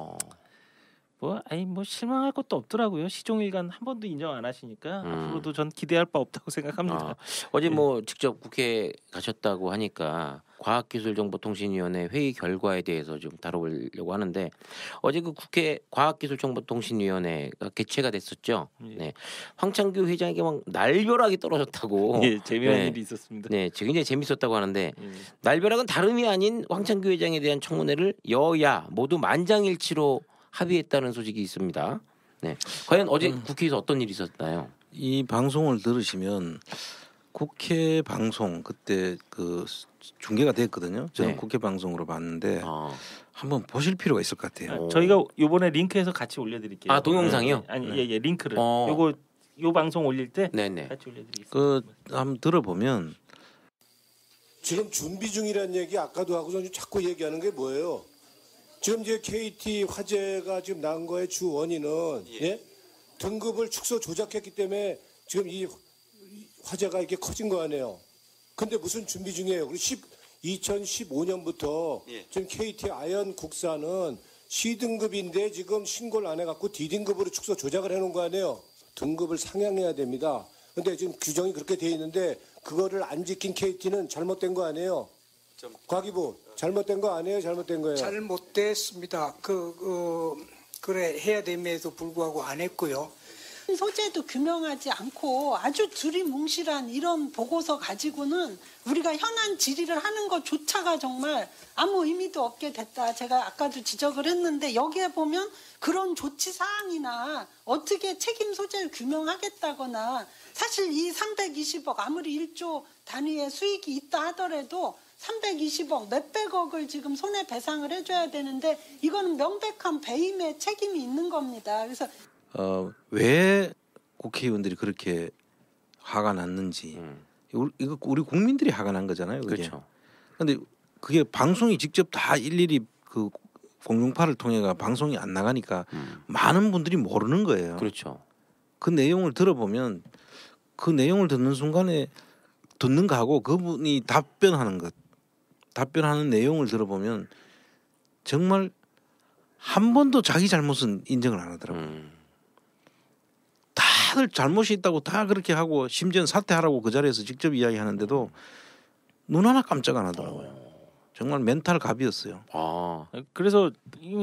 뭐 실망할 것도 없더라고요. 시종일관 한 번도 인정 안 하시니까 앞으로도 전 기대할 바 없다고 생각합니다. 어제 뭐 직접 국회에 가셨다고 하니까 과학기술정보통신위원회 회의 결과에 대해서 좀 다뤄보려고 하는데, 어제 그 국회 과학기술정보통신위원회가 개최가 됐었죠. 네, 황창규 회장에게 막 날벼락이 떨어졌다고. 재미난 일이 있었습니다. 네, 굉장히 재밌었다고 하는데 날벼락은 다름이 아닌 황창규 회장에 대한 청문회를 여야 모두 만장일치로 합의했다는 소식이 있습니다. 네, 과연 어제 국회에서 어떤 일이 있었나요? 이 방송을 들으시면 국회 방송 그때 그 중계가 됐거든요. 저는 국회 방송으로 봤는데 한번 보실 필요가 있을 것 같아요. 저희가 이번에 링크해서 같이 올려드릴게요. 아, 동영상이요? 아니, 링크를. 요 방송 올릴 때 같이 올려드리겠습니다. 그 한번 들어보면 지금 준비 중이라는 얘기 아까도 하고 자꾸 얘기하는 게 뭐예요? 지금 이제 KT 화재가 지금 난 거의 주 원인은 등급을 축소 조작했기 때문에 지금 이 화재가 이렇게 커진 거 아니에요. 근데 무슨 준비 중이에요? 그리고 2015년부터 지금 KT 아연 국사는 C등급인데 지금 신고를 안 해갖고 D등급으로 축소 조작을 해놓은 거 아니에요. 등급을 상향해야 됩니다. 근데 지금 규정이 그렇게 돼 있는데 그거를 안 지킨 KT는 잘못된 거 아니에요. 과기부 잘못된 거 아니에요? 잘못된 거예요? 잘못됐습니다. 그래 해야 됨에도 불구하고 안 했고요. 소재도 규명하지 않고 아주 두리뭉실한 이런 보고서 가지고는 우리가 현안 질의를 하는 것조차가 정말 아무 의미도 없게 됐다. 제가 아까도 지적을 했는데 여기에 보면 그런 조치 사항이나 어떻게 책임 소재를 규명하겠다거나, 사실 이 320억 아무리 1조 단위의 수익이 있다 하더라도 320억 몇백억을 지금 손해배상을 해줘야 되는데 이거는 명백한 배임의 책임이 있는 겁니다. 그래서 왜 국회의원들이 그렇게 화가 났는지, 이거 우리 국민들이 화가 난 거잖아요. 그렇죠. 그런데 그게 방송이 직접 다 일일이 그 공중파를 통해가 방송이 안 나가니까 많은 분들이 모르는 거예요. 그렇죠. 그 내용을 들어보면 그 내용을 듣는 순간에 듣는 거하고 그분이 답변하는 내용을 들어보면 정말 한 번도 자기 잘못은 인정을 안 하더라고요. 다들 잘못이 있다고 다 그렇게 하고 심지어는 사퇴하라고 그 자리에서 직접 이야기하는데도 눈 하나 깜짝 안 하더라고요. 정말 멘탈 갑이었어요. 그래서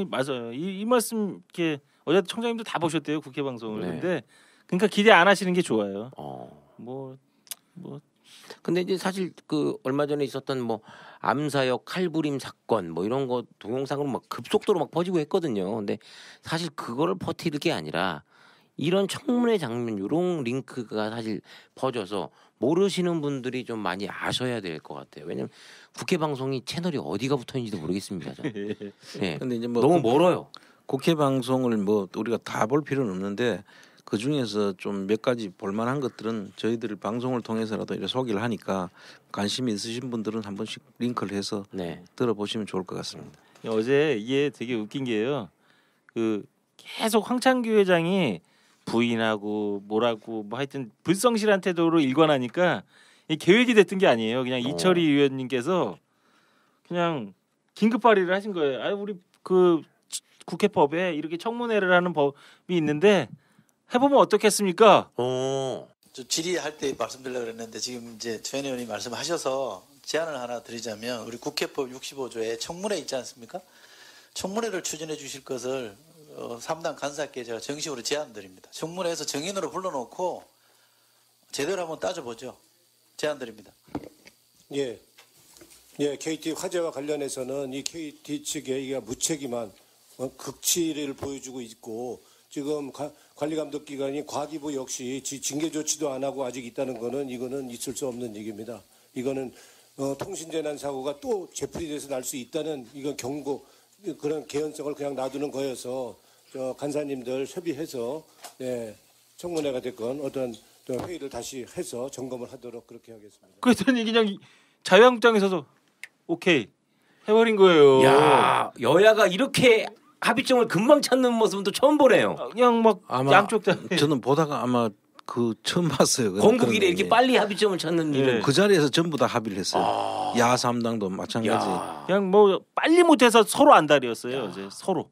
맞아요. 이 말씀 이렇게 어제 청장님도 다 보셨대요, 국회 방송을. 근데 그러니까 기대 안 하시는 게 좋아요. 근데 이제 사실 그 얼마 전에 있었던 뭐 암사역 칼부림 사건 뭐 이런 거 동영상으로 막 급속도로 막 퍼지고 했거든요. 근데 사실 그거를 퍼뜨릴 게 아니라 이런 청문회 장면 이런 링크가 사실 퍼져서 모르시는 분들이 좀 많이 아셔야 될 것 같아요. 왜냐면 국회 방송이 채널이 어디가 붙어 있는지도 모르겠습니다. 네. 근데 이제 뭐 너무 멀어요. 국회 방송을 뭐 우리가 다 볼 필요는 없는데 그 중에서 좀 몇 가지 볼만한 것들은 저희들 방송을 통해서라도 이렇게 소개를 하니까 관심이 있으신 분들은 한 번씩 링크를 해서 들어보시면 좋을 것 같습니다. 어제 이게 되게 웃긴 게요. 그 계속 황창규 회장이 부인하고 뭐라고 뭐 하여튼 불성실한 태도로 일관하니까 이 계획이 됐던 게 아니에요. 그냥 이철희 의원님께서 그냥 긴급 발의를 하신 거예요. 아 우리 그 국회법에 이렇게 청문회를 하는 법이 있는데 해보면 어떻겠습니까? 저 질의할 때 말씀드리려고 그랬는데 지금 이제 최현희 의원님 말씀하셔서 제안을 하나 드리자면 우리 국회법 65조에 청문회 있지 않습니까? 청문회를 추진해 주실 것을 3당 간사께 제가 정식으로 제안드립니다. 청문회에서 정인으로 불러놓고 제대로 한번 따져보죠. 제안드립니다. 예, KT 화재와 관련해서는 이 KT 측에 이게 무책임한 극치를 보여주고 있고 지금 관리감독기관이 과기부 역시 징계 조치도 안 하고 아직 있다는 거는 이거는 있을 수 없는 얘기입니다. 이거는 통신재난 사고가 또 재풀이돼서 날 수 있다는 이건 경고 그런 개연성을 그냥 놔두는 거여서 저 간사님들 협의해서 청문회가 됐건 어떤 회의를 다시 해서 점검을 하도록 그렇게 하겠습니다. 그랬더니 그냥 자유한국당에서도 오케이 해버린 거예요. 야 여야가 이렇게 합의점을 금방 찾는 모습은 또 처음 보네요. 그냥 막 양쪽 다 저는 보다가 아마 그 처음 봤어요. 건국일에 이렇게 빨리 합의점을 찾는 일은 그 자리에서 전부 다 합의를 했어요. 야 3당도 마찬가지. 그냥 뭐 빨리 못해서 서로 안달이었어요. 이제 서로.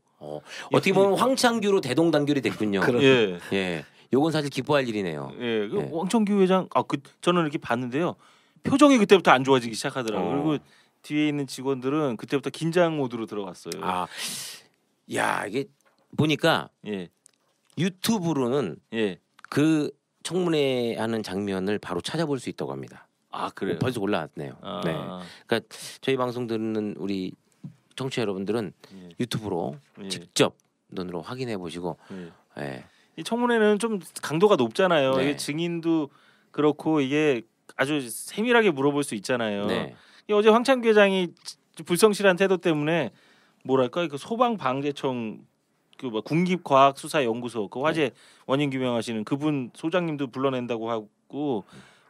어떻게 보면 황창규로 대동단결이 됐군요. 예. 요건 사실 기뻐할 일이네요. 예. 그 황창규 회장 저는 이렇게 봤는데요. 표정이 그때부터 안 좋아지기 시작하더라고요. 그리고 뒤에 있는 직원들은 그때부터 긴장 모드로 들어갔어요. 야 이게 보니까 유튜브로는 그 청문회 하는 장면을 바로 찾아볼 수 있다고 합니다. 그래요? 벌써 올라왔네요. 네. 그러니까 저희 방송 듣는 우리 청취자 여러분들은 유튜브로 직접 눈으로 확인해 보시고. 이 청문회는 좀 강도가 높잖아요. 이게 증인도 그렇고 이게 아주 세밀하게 물어볼 수 있잖아요. 어제 황창규 회장이 불성실한 태도 때문에 뭐랄까 그 소방방재청 그 뭐 국립과학수사연구소 그 화재 원인 규명하시는 그분 소장님도 불러낸다고 하고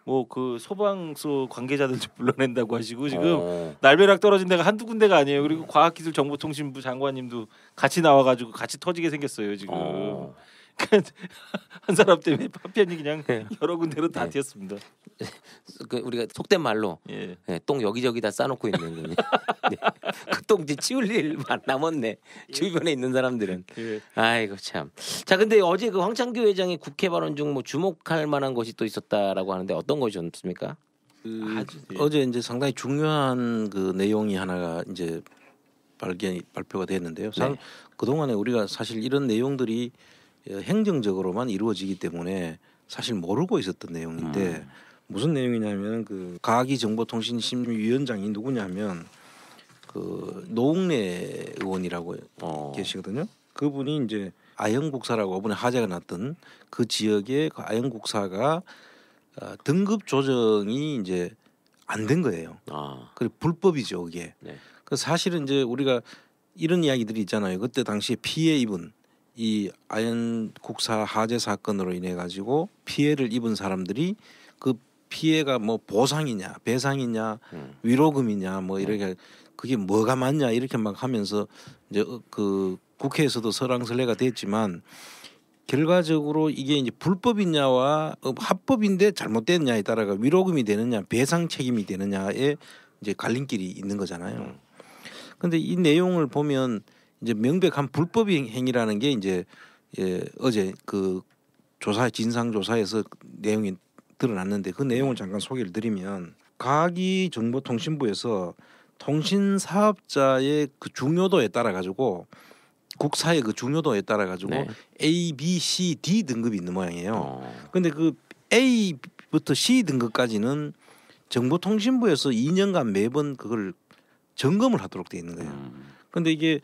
뭐 그 소방서 관계자들도 불러낸다고 하시고 지금 날벼락 떨어진 데가 한두 군데가 아니에요. 그리고 과학기술정보통신부 장관님도 같이 나와가지고 같이 터지게 생겼어요 지금. 한 사람 때문에 파편이 그냥 여러 군데로 다 튀었습니다. 그 우리가 속된 말로 똥 여기저기 다 싸놓고 있는 거니. 그 똥 이제 치울 일만 남았네. 주변에 있는 사람들은. 아이고 참. 자 근데 어제 그 황창규 회장의 국회 발언 중 뭐 주목할 만한 것이 또 있었다라고 하는데 어떤 것이었습니까? 어제 이제 상당히 중요한 그 내용이 하나가 이제 발표가 됐는데요. 그 동안에 우리가 사실 이런 내용들이 행정적으로만 이루어지기 때문에 사실 모르고 있었던 내용인데 무슨 내용이냐면 그 과학기정보통신심의위원장이 누구냐면 그 노웅래 의원이라고 계시거든요. 그분이 이제 아현국사라고 이번에 화재가 났던 그 지역의 그 아현국사가 등급 조정이 이제 안 된 거예요. 그래 불법이죠, 그게. 그 사실은 이제 우리가 이런 이야기들이 있잖아요. 그때 당시에 피해 입은 이 아현국사 화재 사건으로 인해 가지고 피해를 입은 사람들이 그 피해가 뭐 보상이냐 배상이냐 위로금이냐 뭐 이렇게 그게 뭐가 맞냐 이렇게 막 하면서 이제 그 국회에서도 설왕설래가 됐지만 결과적으로 이게 이제 불법이냐와 합법인데 잘못됐냐에 따라가 위로금이 되느냐 배상 책임이 되느냐에 이제 갈림길이 있는 거잖아요. 그런데 이 내용을 보면 이제 명백한 불법 행위라는 게 이제 어제 그 조사 진상조사에서 내용이 드러났는데 그 내용을 잠깐 소개를 드리면 과기정보통신부에서 통신 사업자의 그 중요도에 따라 가지고 국사의 그 중요도에 따라 가지고 A, B, C, D 등급이 있는 모양이에요. 그런데 그 A부터 C 등급까지는 정보통신부에서 2년간 매번 그걸 점검을 하도록 돼 있는 거예요. 그런데 이게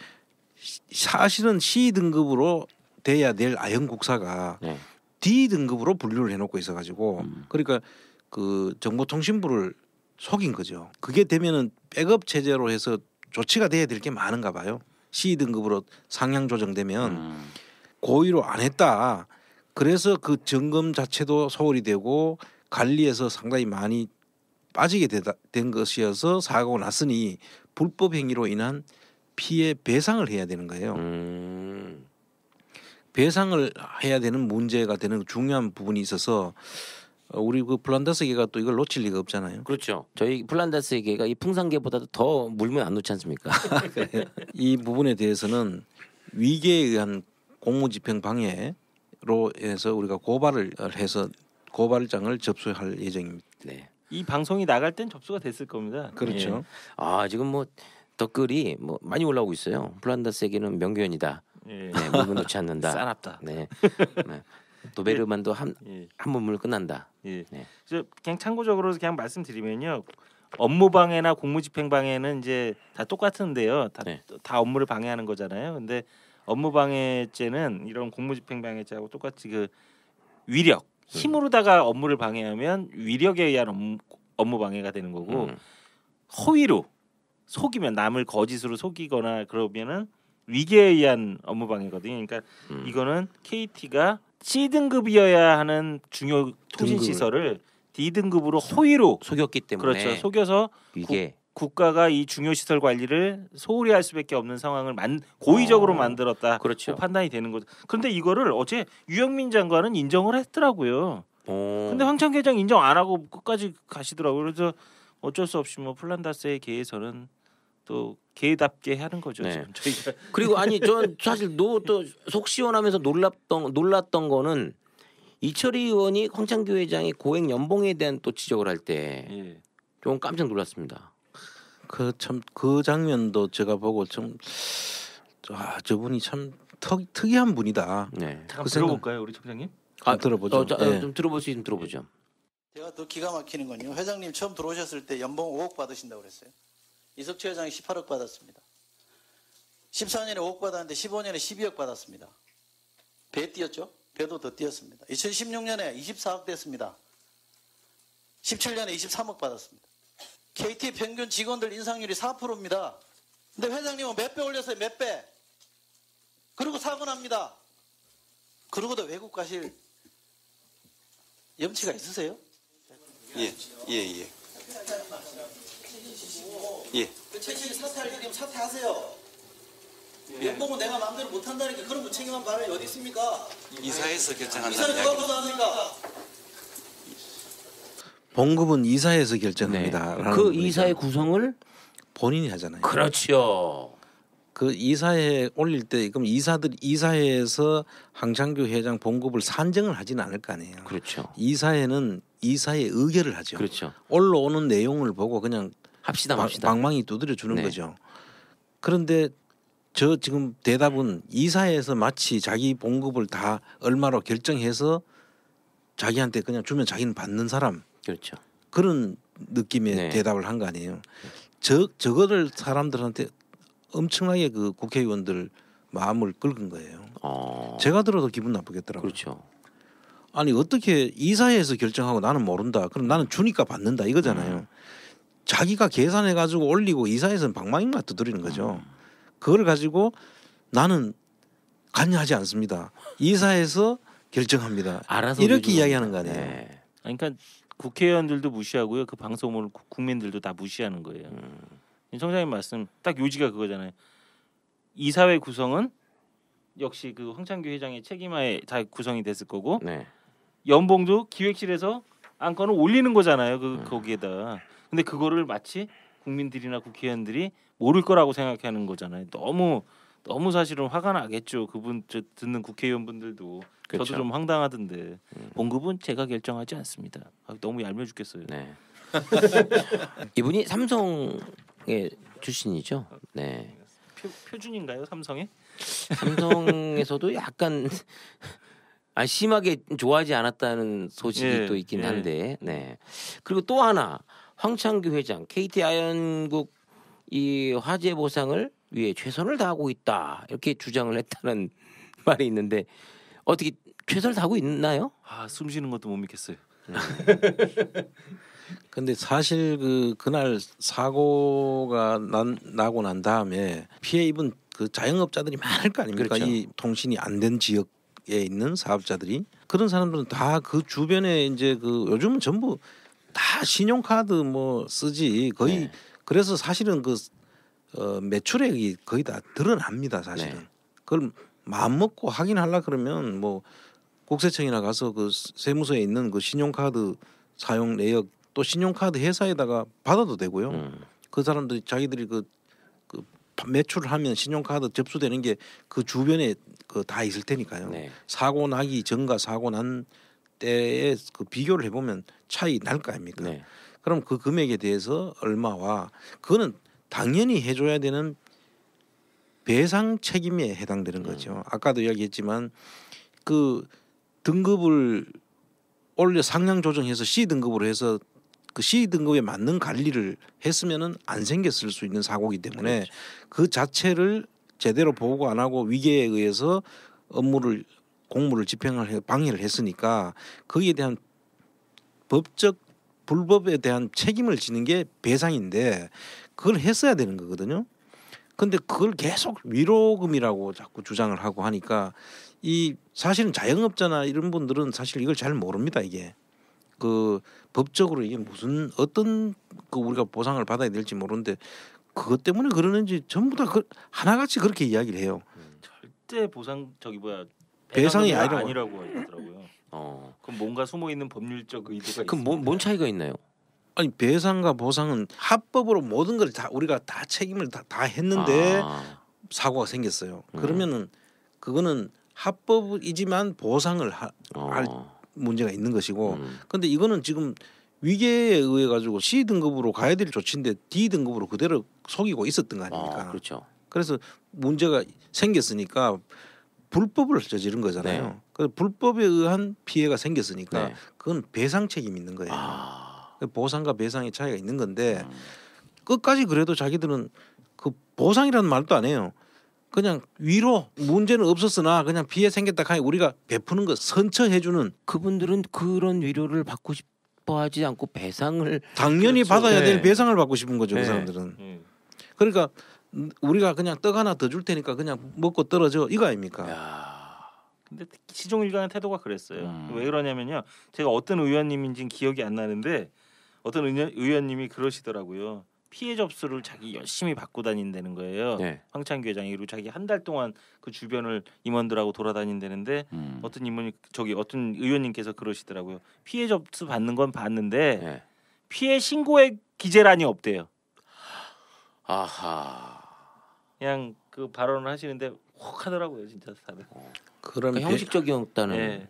사실은 C 등급으로 돼야 될 아현국사가 네. D 등급으로 분류를 해놓고 있어가지고 그러니까 그 정보통신부를 속인 거죠. 그게 되면은 백업 체제로 해서 조치가 돼야 될 게 많은가 봐요. C 등급으로 상향 조정되면 고의로 안 했다. 그래서 그 점검 자체도 소홀히 되고 관리에서 상당히 많이 빠지게 된 것이어서 사고가 났으니 불법 행위로 인한 피해 배상을 해야 되는 거예요. 배상을 해야 되는 문제가 되는 중요한 부분이 있어서 우리 그 플란다스계가 또 이걸 놓칠 리가 없잖아요. 그렇죠. 저희 플란다스계가 이 풍산계보다도 더 물면 안 놓지 않습니까? 이 부분에 대해서는 위계에 의한 공무집행 방해로 해서 우리가 고발을 해서 고발장을 접수할 예정입니다. 네. 이 방송이 나갈 땐 접수가 됐을 겁니다. 그렇죠. 예. 아 지금 뭐 댓글이 뭐 많이 올라오고 있어요. 플란다스계는 명견이다. 예. 네, 물면 놓지 않는다. 싸납다. 네. 네. 도베르만도 한 문물 끝난다. 예. 네. 그냥 참고적으로 그냥 말씀드리면요. 업무 방해나 공무집행 방해는 이제 다 똑같은데요. 다 업무를 방해하는 거잖아요. 근데 업무 방해죄는 이런 공무집행 방해죄하고 똑같이 그 위력, 힘으로다가 업무를 방해하면 위력에 의한 업무 방해가 되는 거고 허위로 속이면 남을 거짓으로 속이거나 그러면은 위계에 의한 업무 방해거든요. 그러니까 이거는 KT가 C 등급이어야 하는 중요 통신 시설을 D 등급으로 허위로 속였기 때문에 그렇죠. 속여서 위계. 국가가 이 중요 시설 관리를 소홀히 할 수밖에 없는 상황을 고의적으로 만들었다. 그렇죠. 판단이 되는 거죠. 그런데 이거를 어제 유영민 장관은 인정을 했더라고요. 근데 황창규 회장 인정 안 하고 끝까지 가시더라고요. 그래서 어쩔 수 없이 뭐 플란다스의 계에서는 또 개답게 하는 거죠. 네. 지금 저희가. 그리고 아니 전 사실 또 속 시원하면서 놀랐던 거는 이철희 의원이 황창규 회장이 고액 연봉에 대한 또 지적을 할 때 좀 깜짝 놀랐습니다. 그 장면도 제가 보고 좀 저분이 참 특이한 분이다. 네. 잠깐 들어볼까요, 우리 총장님? 들어보죠. 좀 들어볼 수 있으면 들어보죠. 제가 더 기가 막히는 건요. 회장님 처음 들어오셨을 때 연봉 5억 받으신다고 그랬어요. 이석철 회장이 18억 받았습니다. 14년에 5억 받았는데 15년에 12억 받았습니다. 배 뛰었죠? 배도 더 뛰었습니다. 2016년에 24억 됐습니다. 17년에 23억 받았습니다. KT 평균 직원들 인상률이 4%입니다. 근데 회장님은 몇 배 올렸어요? 몇 배? 그리고 사고 납니다. 그러고도 외국 가실 염치가 있으세요? 예. 그 책임이 사퇴할 일이면 사퇴하세요. 연봉은 내가 마음대로 못한다니까 그런 무책임한 발언이 어디 있습니까? 이사에서 결정한다는 이사는 누가 이야기. 고소합니까? 봉급은 이사에서 결정합니다. 네. 그 이사의 구성을 본인이 하잖아요. 그렇죠. 그 이사회에 올릴 때 그럼 이사회에서 황창규 회장 봉급을 산정을 하지는 않을 거 아니에요. 그렇죠. 이사회는 이사의 의결을 하죠. 그렇죠. 올라오는 내용을 보고 그냥 합시다. 방망이 두드려 주는 네. 거죠. 그런데 저 지금 대답은 이사회에서 마치 자기 봉급을 다 얼마로 결정해서 자기한테 그냥 주면 자기는 받는 사람. 그렇죠. 그런 느낌의 대답을 한 거 아니에요. 저거를 사람들한테 엄청나게 그 국회의원들 마음을 긁은 거예요. 제가 들어도 기분 나쁘겠더라고요. 그렇죠. 아니 어떻게 이사회에서 결정하고 나는 모른다. 그럼 나는 주니까 받는다 이거잖아요. 자기가 계산해 가지고 올리고 이사회에서는 방망이만 두드리는 거죠. 그걸 가지고 나는 관여하지 않습니다. 이사회에서 결정합니다. 알아서 이렇게 이야기하는 거 아니에요. 그러니까 국회의원들도 무시하고요. 그 방송을 국민들도 다 무시하는 거예요. 총장님 말씀 딱 요지가 그거잖아요. 이사회 구성은 역시 그 황창규 회장의 책임하에 다 구성이 됐을 거고 연봉도 기획실에서 안건을 올리는 거잖아요. 거기에다. 근데 그거를 마치 국민들이나 국회의원들이 모를 거라고 생각하는 거잖아요. 너무 사실은 화가 나겠죠. 그분 듣는 국회의원분들도. 그렇죠. 저도 좀 황당하던데. 봉급은 제가 결정하지 않습니다. 너무 얄미워 죽겠어요. 네. 이분이 삼성의 출신이죠. 네. 표준인가요, 삼성에? 삼성에서도 약간 심하게 좋아하지 않았다는 소식이 또 있긴 한데, 네. 그리고 또 하나 황창규 회장 KT 아연국 이 화재 보상을 위해 최선을 다하고 있다 이렇게 주장을 했다는 말이 있는데 어떻게 최선을 다하고 있나요? 숨 쉬는 것도 못 믿겠어요. 근데 사실 그날 사고가 나고 난 다음에 피해 입은 그 자영업자들이 많을 거 아닙니까? 그렇죠. 이 통신이 안 된 지역에 있는 사업자들이 그런 사람들은 다 그 주변에 이제 그 요즘은 전부 다 신용카드 뭐 쓰지 거의 그래서 사실은 그 매출액이 거의 다 드러납니다 사실은. 그걸 마음 먹고 확인하려 그러면 뭐 국세청이나 가서 그 세무서에 있는 그 신용카드 사용 내역 또 신용카드 회사에다가 받아도 되고요. 그 사람들이 자기들이 그 매출을 하면 신용카드 접수되는 게 그 주변에 그 다 있을 테니까요. 사고 나기 전과 사고 난 때에 그 비교를 해보면 차이 날 거 아닙니까? 그럼 그 금액에 대해서 얼마와 그거는 당연히 해줘야 되는 배상 책임에 해당되는 거죠. 아까도 이야기했지만 그 등급을 올려 상향 조정해서 C 등급으로 해서 그 C 등급에 맞는 관리를 했으면은 안 생겼을 수 있는 사고이기 때문에 그 자체를 제대로 보고 안 하고 위계에 의해서 공무를 집행을 방해를 했으니까 거기에 대한 법적 불법에 대한 책임을 지는 게 배상인데 그걸 했어야 되는 거거든요. 근데 그걸 계속 위로금이라고 자꾸 주장을 하고 하니까 이 사실은 자영업자나 이런 분들은 사실 이걸 잘 모릅니다. 이게 그 법적으로 이게 무슨 어떤 그 우리가 보상을 받아야 될지 모르는데 그것 때문에 그러는지 전부 다 하나같이 그렇게 이야기를 해요. 절대 보상 배상이 아니라고 하더라고요. 그럼 뭔가 숨어 있는 법률적 의도가 그럼 뭔 차이가 있나요? 아니 배상과 보상은 합법으로 모든 걸 다 우리가 다 책임을 다 했는데 사고가 생겼어요. 그러면은 그거는 합법이지만 보상을 할 문제가 있는 것이고, 근데 이거는 지금 위계에 의해 가지고 C 등급으로 가야 될 조치인데 D 등급으로 그대로 속이고 있었던 거 아닙니까? 그렇죠. 그래서 문제가 생겼으니까 불법을 저지른 거잖아요. 그래서 불법에 의한 피해가 생겼으니까 그건 배상 책임이 있는 거예요. 보상과 배상의 차이가 있는 건데 끝까지 그래도 자기들은 그 보상이라는 말도 안 해요. 그냥 위로 문제는 없었으나 그냥 피해 생겼다 하니 우리가 베푸는 거 선처해주는. 그분들은 그런 위로를 받고 싶어하지 않고 배상을 당연히 받아야 될 배상을 받고 싶은 거죠. 그 사람들은. 그러니까 우리가 그냥 떡 하나 더 줄 테니까 그냥 먹고 떨어져 이거 아닙니까? 근데 시종일관의 태도가 그랬어요. 왜 그러냐면요. 제가 어떤 의원님인지는 기억이 안 나는데 어떤 의원님이 그러시더라고요. 피해 접수를 자기 열심히 받고 다닌다는 거예요. 황창규 회장이. 그리고 자기 한 달 동안 그 주변을 임원들하고 돌아다닌다는데 어떤 의원님께서 그러시더라고요. 피해 접수 받는 건 봤는데 피해 신고액 기재란이 없대요. 그냥 그 발언을 하시는데 혹 하더라고요, 진짜 다들. 그런 형식적이었다는.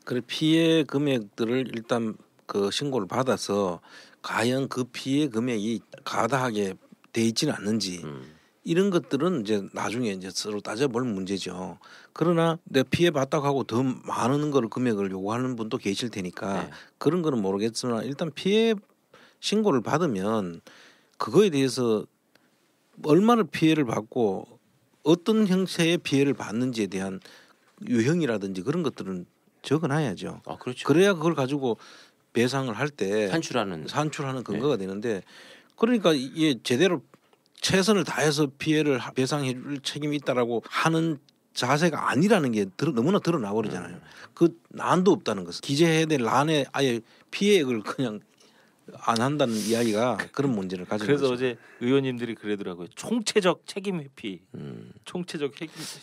그래 피해 금액들을 일단 그 신고를 받아서 과연 그 피해 금액이 가다하게 돼 있지는 않는지 이런 것들은 이제 나중에 이제 서로 따져볼 문제죠. 그러나 내 피해 봤다고 하고 더 많은 걸 금액을 요구하는 분도 계실 테니까 그런 거는 모르겠으나 일단 피해 신고를 받으면 그거에 대해서 얼마나 피해를 받고 어떤 형태의 피해를 받는지에 대한 유형이라든지 그런 것들은 적어놔야죠. 그렇죠. 그래야 그걸 가지고 배상을 할 때 산출하는 근거가 되는데 그러니까 이게 제대로 최선을 다해서 피해를 배상해 줄 책임이 있다라고 하는 자세가 아니라는 게 너무나 드러나 버리잖아요. 그 난도 없다는 것은 기재해야 될 란에 아예 피해액을 그냥 안 한다는 이야기가 그런 문제를 가지고 그래서 거죠. 어제 의원님들이 그러더라고요. 총체적 책임 회피. 총체적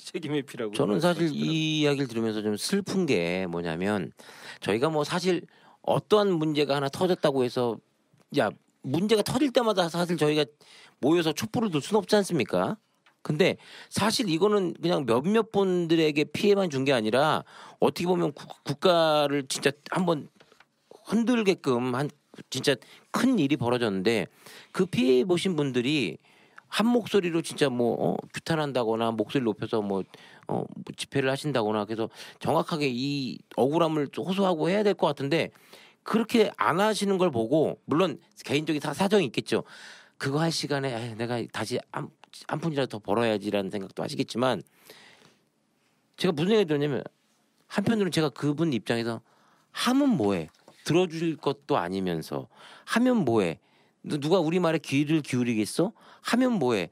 책임 회피라고. 저는 사실 이 이야기를 들으면서 좀 슬픈 게 뭐냐면 저희가 뭐 사실 어떠한 문제가 하나 터졌다고 해서 문제가 터질 때마다 사실 저희가 모여서 촛불을 들 수는 없지 않습니까? 근데 사실 이거는 그냥 몇몇 분들에게 피해만 준 게 아니라 어떻게 보면 국가를 진짜 한번 흔들게끔 한 진짜 큰 일이 벌어졌는데 그 피해 보신 분들이 한 목소리로 진짜 규탄한다거나 목소리를 높여서 집회를 하신다거나 그래서 정확하게 이 억울함을 호소하고 해야 될 것 같은데 그렇게 안 하시는 걸 보고 물론 개인적인 사정이 있겠죠. 그거 할 시간에 내가 다시 한 푼이라도 더 벌어야지라는 생각도 하시겠지만 제가 무슨 생각이 들었냐면 한편으로는 제가 그분 입장에서 하면 뭐해 들어줄 것도 아니면서 하면 뭐해 누가 우리 말에 귀를 기울이겠어? 하면 뭐해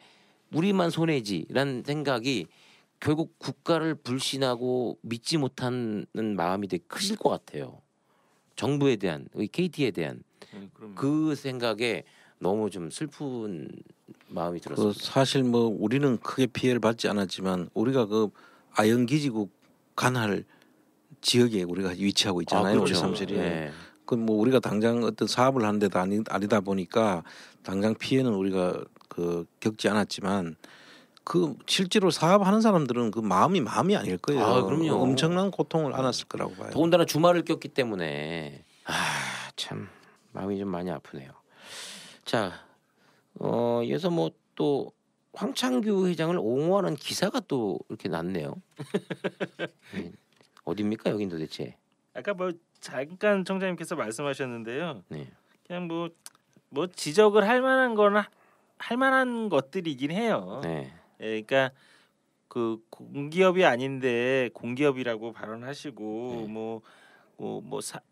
우리만 손해지라는 생각이 결국 국가를 불신하고 믿지 못하는 마음이 되게 크실 것 같아요. 정부에 대한 KT에 대한 그 생각에 너무 좀 슬픈 마음이 들었어요. 사실 뭐 우리는 크게 피해를 받지 않았지만 우리가 그 아연기지국 관할 지역에 우리가 위치하고 있잖아요. 그렇죠. 우리 사무실이. 네. 그 뭐 우리가 당장 어떤 사업을 하는 데도 아니다 보니까 당장 피해는 우리가 그 겪지 않았지만 그 실제로 사업하는 사람들은 그 마음이 아닐 거예요. 그럼요. 엄청난 고통을 안았을 거라고 봐요. 더군다나 주말을 꼈기 때문에 참 마음이 좀 많이 아프네요. 자, 이어서 뭐 또 황창규 회장을 옹호하는 기사가 또 이렇게 났네요. 어디입니까 여긴 도대체? 아까 뭐 잠깐 청장님께서 말씀하셨는데요. 네. 그냥 뭐 지적을 할 만한 거는 할 만한 것들이긴 해요. 네. 예, 그러니까 그 공기업이 아닌데 공기업이라고 발언하시고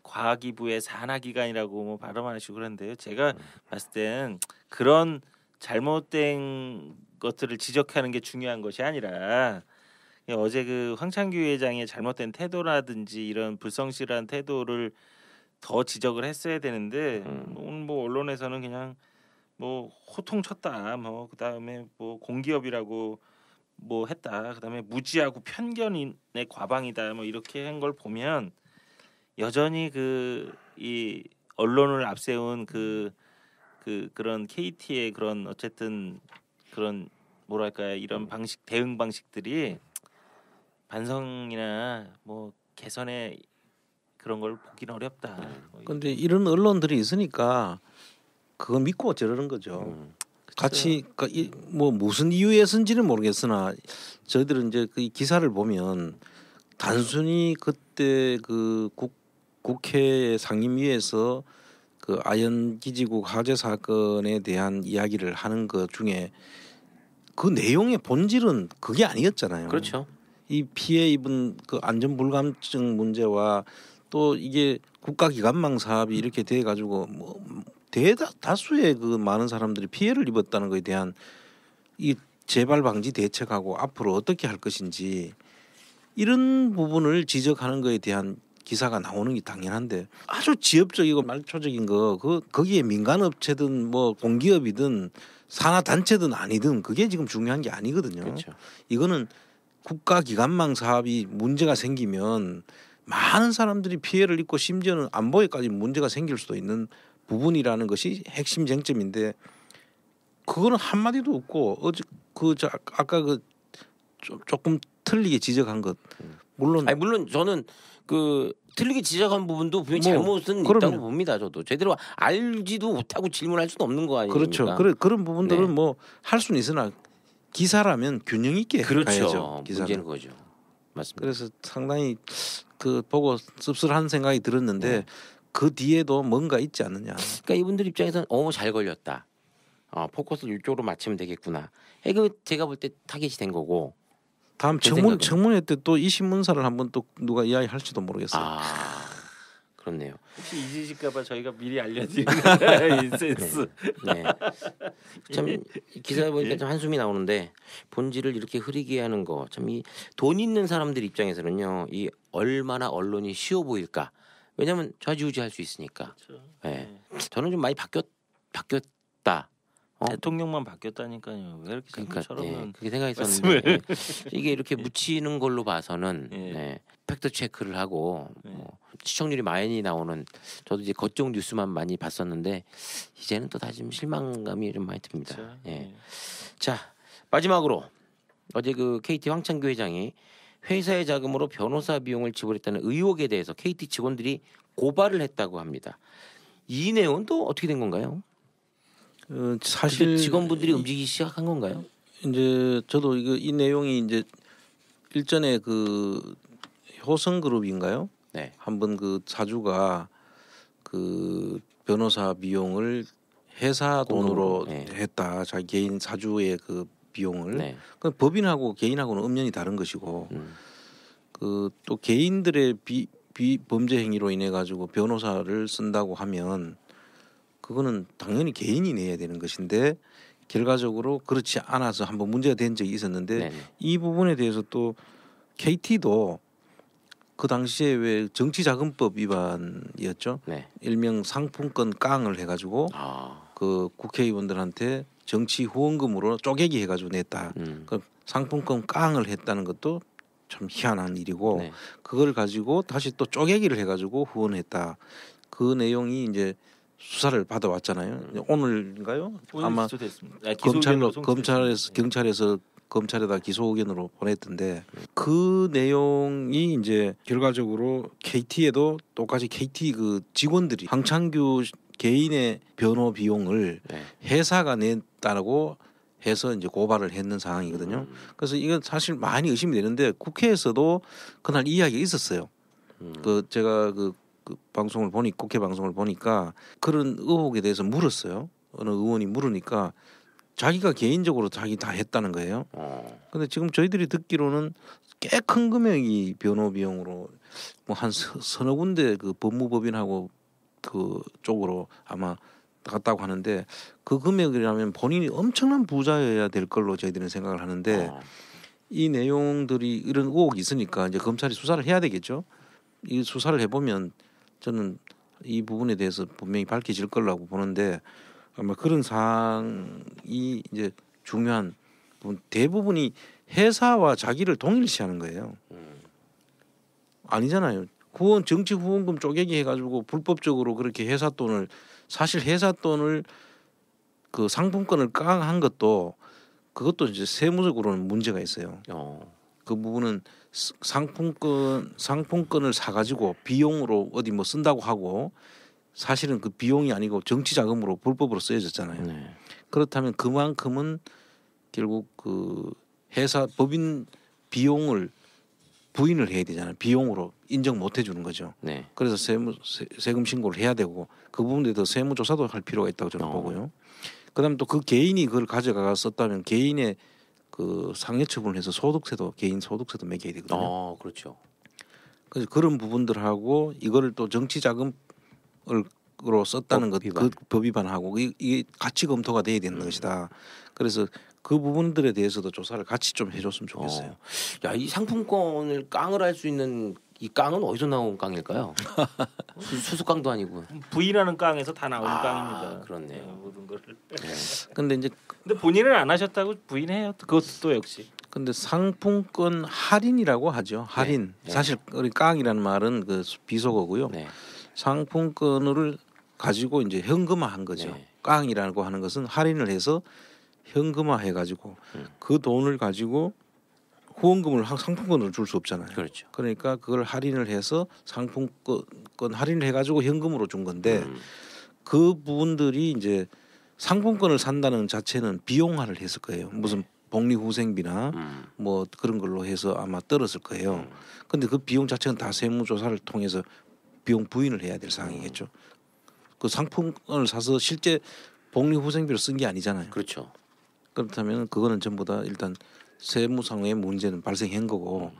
과학기부의 산하기관이라고 뭐 발언하시고 그런데요. 제가 봤을 땐 그런 잘못된 것들을 지적하는 게 중요한 것이 아니라 어제 그 황창규 회장의 잘못된 태도라든지 이런 불성실한 태도를 더 지적을 했어야 되는데 오늘 뭐 언론에서는 그냥 뭐 호통쳤다 뭐 그다음에 뭐 공기업이라고 뭐 했다 그다음에 무지하고 편견의 과방이다 뭐 이렇게 한 걸 보면 여전히 이 언론을 앞세운 그런 KT의 그런 어쨌든 그런 뭐랄까요 이런 방식 대응 방식들이 반성이나 뭐 개선의 그런 걸 보기는 어렵다. 근데 이런 언론들이 있으니까 그거 믿고 저러는 거죠. 같이 뭐 무슨 이유에서인지는 모르겠으나 저희들은 이제 그 기사를 보면 단순히 그때 그 국회 상임위에서 그 아연기지국 화재 사건에 대한 이야기를 하는 것 중에 그 내용의 본질은 그게 아니었잖아요. 그렇죠. 이 피해 입은 그 안전불감증 문제와 또 이게 국가기관망 사업이 이렇게 돼 가지고 뭐 다수의 그 많은 사람들이 피해를 입었다는 것에 대한 이 재발 방지 대책하고 앞으로 어떻게 할 것인지 이런 부분을 지적하는 것에 대한 기사가 나오는 게 당연한데 아주 지엽적이고 말초적인 거기에 민간업체든 뭐 공기업이든 산하단체든 아니든 그게 지금 중요한 게 아니거든요. 그렇죠. 이거는 국가기관망 사업이 문제가 생기면 많은 사람들이 피해를 입고 심지어는 안보에까지 문제가 생길 수도 있는 부분이라는 것이 핵심 쟁점인데 그거는 한마디도 없고 아까 조금 틀리게 지적한 것 물론 저는 그 틀리게 지적한 부분도 분명히 잘못은 있다고 봅니다. 저도 제대로 알지도 못하고 질문할 수는 없는 거 아닙니까? 그렇죠. 그런 부분들은 뭐 할 수는 있으나 기사라면 균형 있게 가야죠. 문제는 그거죠. 맞습니다. 그래서 상당히 그 보고 씁쓸한 생각이 들었는데 그 뒤에도 뭔가 있지 않느냐. 그러니까 이분들 입장에서는 잘 걸렸다. 포커스를 이쪽으로 맞추면 되겠구나. 이거 제가 볼 때 타겟이 된 거고. 다음 청문회 때 또 이 신문사를 한번 또 누가 이야기할지도 모르겠어요. 그렇네요. 혹시 잊으실까봐 저희가 미리 알려드리는 센스. 네. 참 기사 보니까 좀 한숨이 나오는데 본질을 이렇게 흐리게 하는 거 참 이 돈 있는 사람들 입장에서는요 이 얼마나 언론이 쉬워 보일까. 왜냐하면 좌지우지할 수 있으니까. 그렇죠. 네. 저는 좀 많이 바뀌었다. 대통령만 바뀌었다니까요. 왜 이렇게 그러니까 그렇게 생각했었는데 이게 이렇게 묻히는 걸로 봐서는 팩트 체크를 하고 시청률이 많이 나오는 저도 이제 거쪽 뉴스만 많이 봤었는데 이제는 또 다시 실망감이 좀 많이 듭니다. 그렇죠. 자 마지막으로 어제 그 KT 황창규 회장이 회사의 자금으로 변호사 비용을 지불했다는 의혹에 대해서 KT 직원들이 고발을 했다고 합니다. 이 내용은 또 어떻게 된 건가요? 사실 직원분들이 움직이기 시작한 건가요? 이제 저도 이 내용이 이제 일전에 그 효성그룹인가요? 네. 한번 그 사주가 그 변호사 비용을 회사 돈으로 했다. 자기 개인 사주의 그 비용을. 그 법인하고 개인하고는 엄연히 다른 것이고 그 또 개인들의 범죄 행위로 인해 가지고 변호사를 쓴다고 하면 그거는 당연히 개인이 내야 되는 것인데 결과적으로 그렇지 않아서 한번 문제가 된 적이 있었는데 이 부분에 대해서 또 KT도 그 당시에 왜 정치자금법 위반이었죠. 일명 상품권 깡을 해가지고 그 국회의원들한테 정치 후원금으로 쪼개기 해가지고 냈다. 그 상품권 깡을 했다는 것도 참 희한한 일이고 그걸 가지고 다시 또 쪼개기를 해가지고 후원했다. 그 내용이 이제 수사를 받아왔잖아요. 오늘인가요? 아마 경찰에서 검찰에다 기소 의견으로 보냈던데 그 내용이 이제 결과적으로 KT에도 똑같이 KT 그 직원들이 황창규 개인의 변호 비용을 회사가 냈다고 해서 이제 고발을 했는 상황이거든요. 그래서 이건 사실 많이 의심이 되는데 국회에서도 그날 이야기가 있었어요. 그 제가 그 방송을 국회 방송을 보니까 그런 의혹에 대해서 물었어요. 어느 의원이 물으니까 자기가 개인적으로 자기 다 했다는 거예요. 근데 지금 저희들이 듣기로는 꽤 큰 금액이 변호 비용으로 뭐 한 서너 군데 그 법무법인하고 그 쪽으로 아마 갔다고 하는데 그 금액이라면 본인이 엄청난 부자여야 될 걸로 저희들은 생각을 하는데 이 내용들이 이런 의혹이 있으니까 이제 검찰이 수사를 해야 되겠죠. 이 수사를 해보면 저는 이 부분에 대해서 분명히 밝혀질 거라고 보는데 아마 그런 사항이 이제 중요한 부분 대부분이 회사와 자기를 동일시하는 거예요. 아니잖아요. 정치 후원금 쪼개기 해가지고 불법적으로 그렇게 회사 돈을 사실 회사 돈을 그 상품권을 깡한 것도 그것도 이제 세무적으로는 문제가 있어요. 그 부분은 상품권을 사가지고 비용으로 어디 뭐 쓴다고 하고 사실은 그 비용이 아니고 정치 자금으로 불법으로 쓰여졌잖아요. 그렇다면 그만큼은 결국 그 회사 법인 비용을 부인을 해야 되잖아요. 비용으로 인정 못 해주는 거죠. 그래서 세금 신고를 해야 되고 그 부분에 대해서 세무조사도 할 필요가 있다고 저는 보고요. 그다음에 또 그 개인이 그걸 가져가 썼다면 개인의 그 상해처분을 해서 개인 소득세도 매겨야 되거든요. 그렇죠. 그래서 그런 부분들하고 이거를 또 정치 자금으로 썼다는 것, 그 법 위반하고 이게 같이 검토가 돼야 되는 것이다. 그래서 그 부분들에 대해서도 조사를 같이 좀 해줬으면 좋겠어요. 야, 이 상품권을 깡을 할 수 있는 이 깡은 어디서 나온 깡일까요? 수수깡도 아니고 부인하는 깡에서 다 나오는 깡입니다. 그렇네요. 모든 거를. 근데 본인은 안 하셨다고 부인해요. 그것도 역시. 근데 상품권 할인이라고 하죠. 할인. 사실 우리 깡이라는 말은 그 비속어고요. 상품권을 가지고 이제 현금화한 거죠. 깡이라고 하는 것은 할인을 해서 현금화 해가지고 그 돈을 가지고 후원금을 상품권으로 줄 수 없잖아요. 그렇죠. 그러니까 그걸 할인을 해서 상품권 할인을 해가지고 현금으로 준 건데 그 부분들이 이제 상품권을 산다는 자체는 비용화를 했을 거예요. 무슨 복리후생비나 뭐 그런 걸로 해서 아마 떨었을 거예요. 근데 그 비용 자체는 다 세무조사를 통해서 비용 부인을 해야 될 상황이겠죠. 그 상품권을 사서 실제 복리후생비로 쓴 게 아니잖아요. 그렇죠. 그렇다면 그거는 전부 다 일단 세무상의 문제는 발생한 거고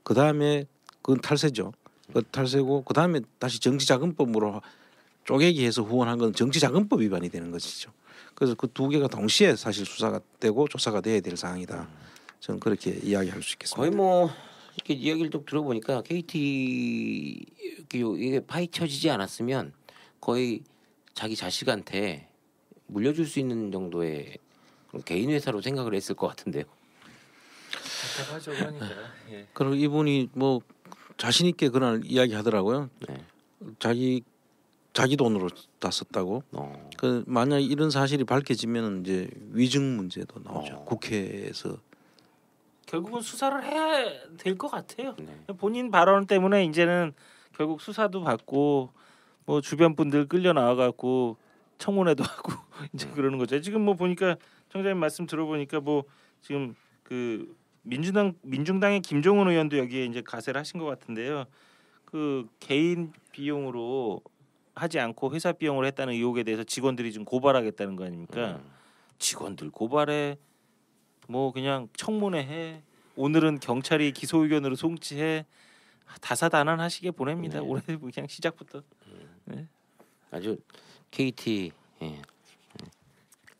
그 다음에 그건 탈세죠. 그 탈세고 그 다음에 다시 정치자금법으로 쪼개기해서 후원한 건 정치자금법 위반이 되는 것이죠. 그래서 그 두 개가 동시에 사실 수사가 되고 조사가 돼야 될 상황이다. 저는 그렇게 이야기할 수 있겠습니다. 거의 뭐 이렇게 이야기를 좀 들어보니까 KT 이게 파헤쳐지지 않았으면 거의 자기 자식한테 물려줄 수 있는 정도의 개인 회사로 생각을 했을 것 같은데요. 답답하죠, 그러니까. 그리고 이분이 뭐 자신 있게 그날 이야기하더라고요. 자기 돈으로 다 썼다고. 그 만약 이런 사실이 밝혀지면 이제 위증 문제도 나오죠. 국회에서 결국은 수사를 해야 될 것 같아요. 본인 발언 때문에 이제는 결국 수사도 받고 뭐 주변 분들 끌려 나와갖고 청문회도 하고 이제 그러는 거죠. 지금 뭐 보니까 청장님 말씀 들어보니까 뭐 지금 그 민중당의 김종훈 의원도 여기에 이제 가세를 하신 것 같은데요. 그 개인 비용으로 하지 않고 회사 비용을 했다는 의혹에 대해서 직원들이 지금 고발하겠다는 거 아닙니까? 직원들 고발해, 뭐 그냥 청문회 해. 오늘은 경찰이 기소 의견으로 송치해. 다사다난하시게 보냅니다. 올해 그냥 시작부터. 네. 아주 KT. 예.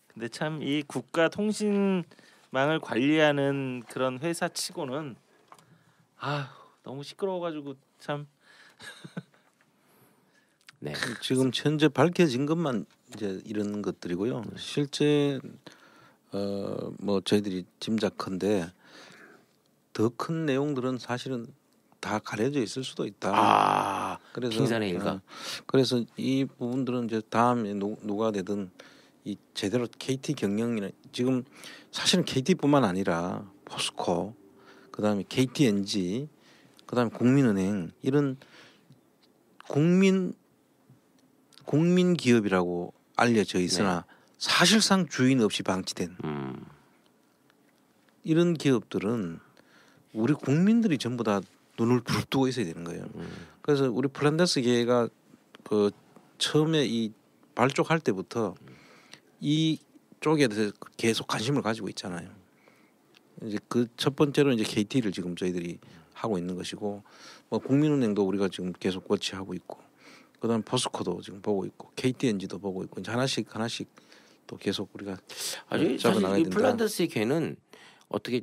근데 참 이 국가 통신망을 관리하는 그런 회사치고는 너무 시끄러워가지고 참. 네. 지금 현재 밝혀진 것만 이제 이런 것들이고요. 실제 뭐 저희들이 짐작컨대 더 큰 내용들은 사실은 다 가려져 있을 수도 있다. 그래서 빙산의 일각. 그래서 이 부분들은 이제 다음에 누가 되든 이 제대로 KT 경영이나 지금 사실은 KT뿐만 아니라 포스코, 그다음에 KTNG, 그다음에 국민은행 이런 국민 기업이라고 알려져 있으나 사실상 주인 없이 방치된 이런 기업들은 우리 국민들이 전부 다 눈을 부릅뜨고 있어야 되는 거예요. 그래서 우리 플란다스 계가 그 처음에 이 발족할 때부터 이 쪽에 대해서 계속 관심을 가지고 있잖아요. 이제 그 첫 번째로 이제 KT를 지금 저희들이 하고 있는 것이고, 뭐 국민은행도 우리가 지금 계속 워치하고 있고, 그다음 포스코도 지금 보고 있고, KTNG도 보고 있고, 이제 하나씩 또 계속 우리가 아주 사실 이 플란다스의 개는 어떻게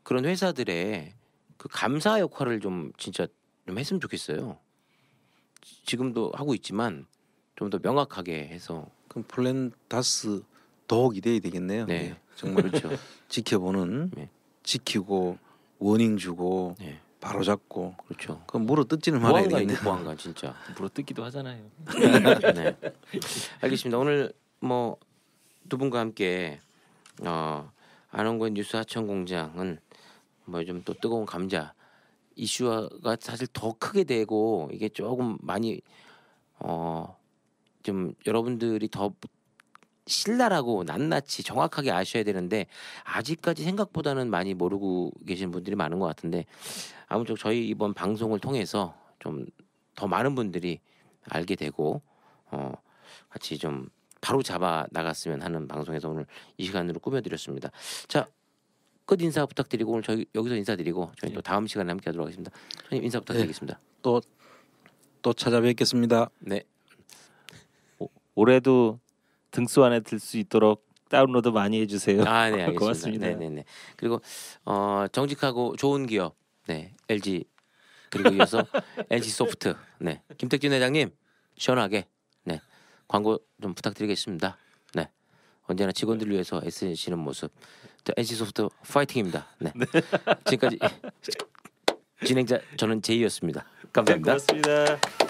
그런 회사들의 그 감사 역할을 좀 진짜 좀 했으면 좋겠어요. 지금도 하고 있지만 좀 더 명확하게 해서. 그럼 플란다스 더 기대해야 되겠네요. 네. 정말 그렇죠. 지켜보는 지키고 워닝 주고 바로 잡고. 그렇죠. 그럼 물어 뜯지는 말아야 되겠네요. 보안관 진짜 물어 뜯기도 하잖아요. 네. 알겠습니다. 오늘 뭐 두 분과 함께 안원구의 뉴스 하천공장은 뭐 좀 또 뜨거운 감자 이슈가 사실 더 크게 되고 이게 조금 많이 좀 여러분들이 더 신랄하고 낱낱이 정확하게 아셔야 되는데 아직까지 생각보다는 많이 모르고 계신 분들이 많은 것 같은데 아무쪼록 저희 이번 방송을 통해서 좀 더 많은 분들이 알게 되고 같이 좀 바로 잡아 나갔으면 하는 방송에서 오늘 이 시간으로 꾸며드렸습니다. 자, 끝 인사 부탁드리고 오늘 저희 여기서 인사드리고 저희 또 다음 시간에 함께하도록 하겠습니다. 선생님 인사 부탁드리겠습니다. 또 찾아뵙겠습니다. 네. 올해도 등수 안에 들 수 있도록 다운로드 많이 해주세요. 네, 알겠습니다. 고맙습니다. 네. 그리고 정직하고 좋은 기업, LG 그리고 이어서 NC 소프트, 김택진 회장님 시원하게, 광고 좀 부탁드리겠습니다. 언제나 직원들을 위해서 애쓰시는 모습, NC 소프트 파이팅입니다. 지금까지 진행자 저는 제이였습니다. 감사합니다. 고맙습니다.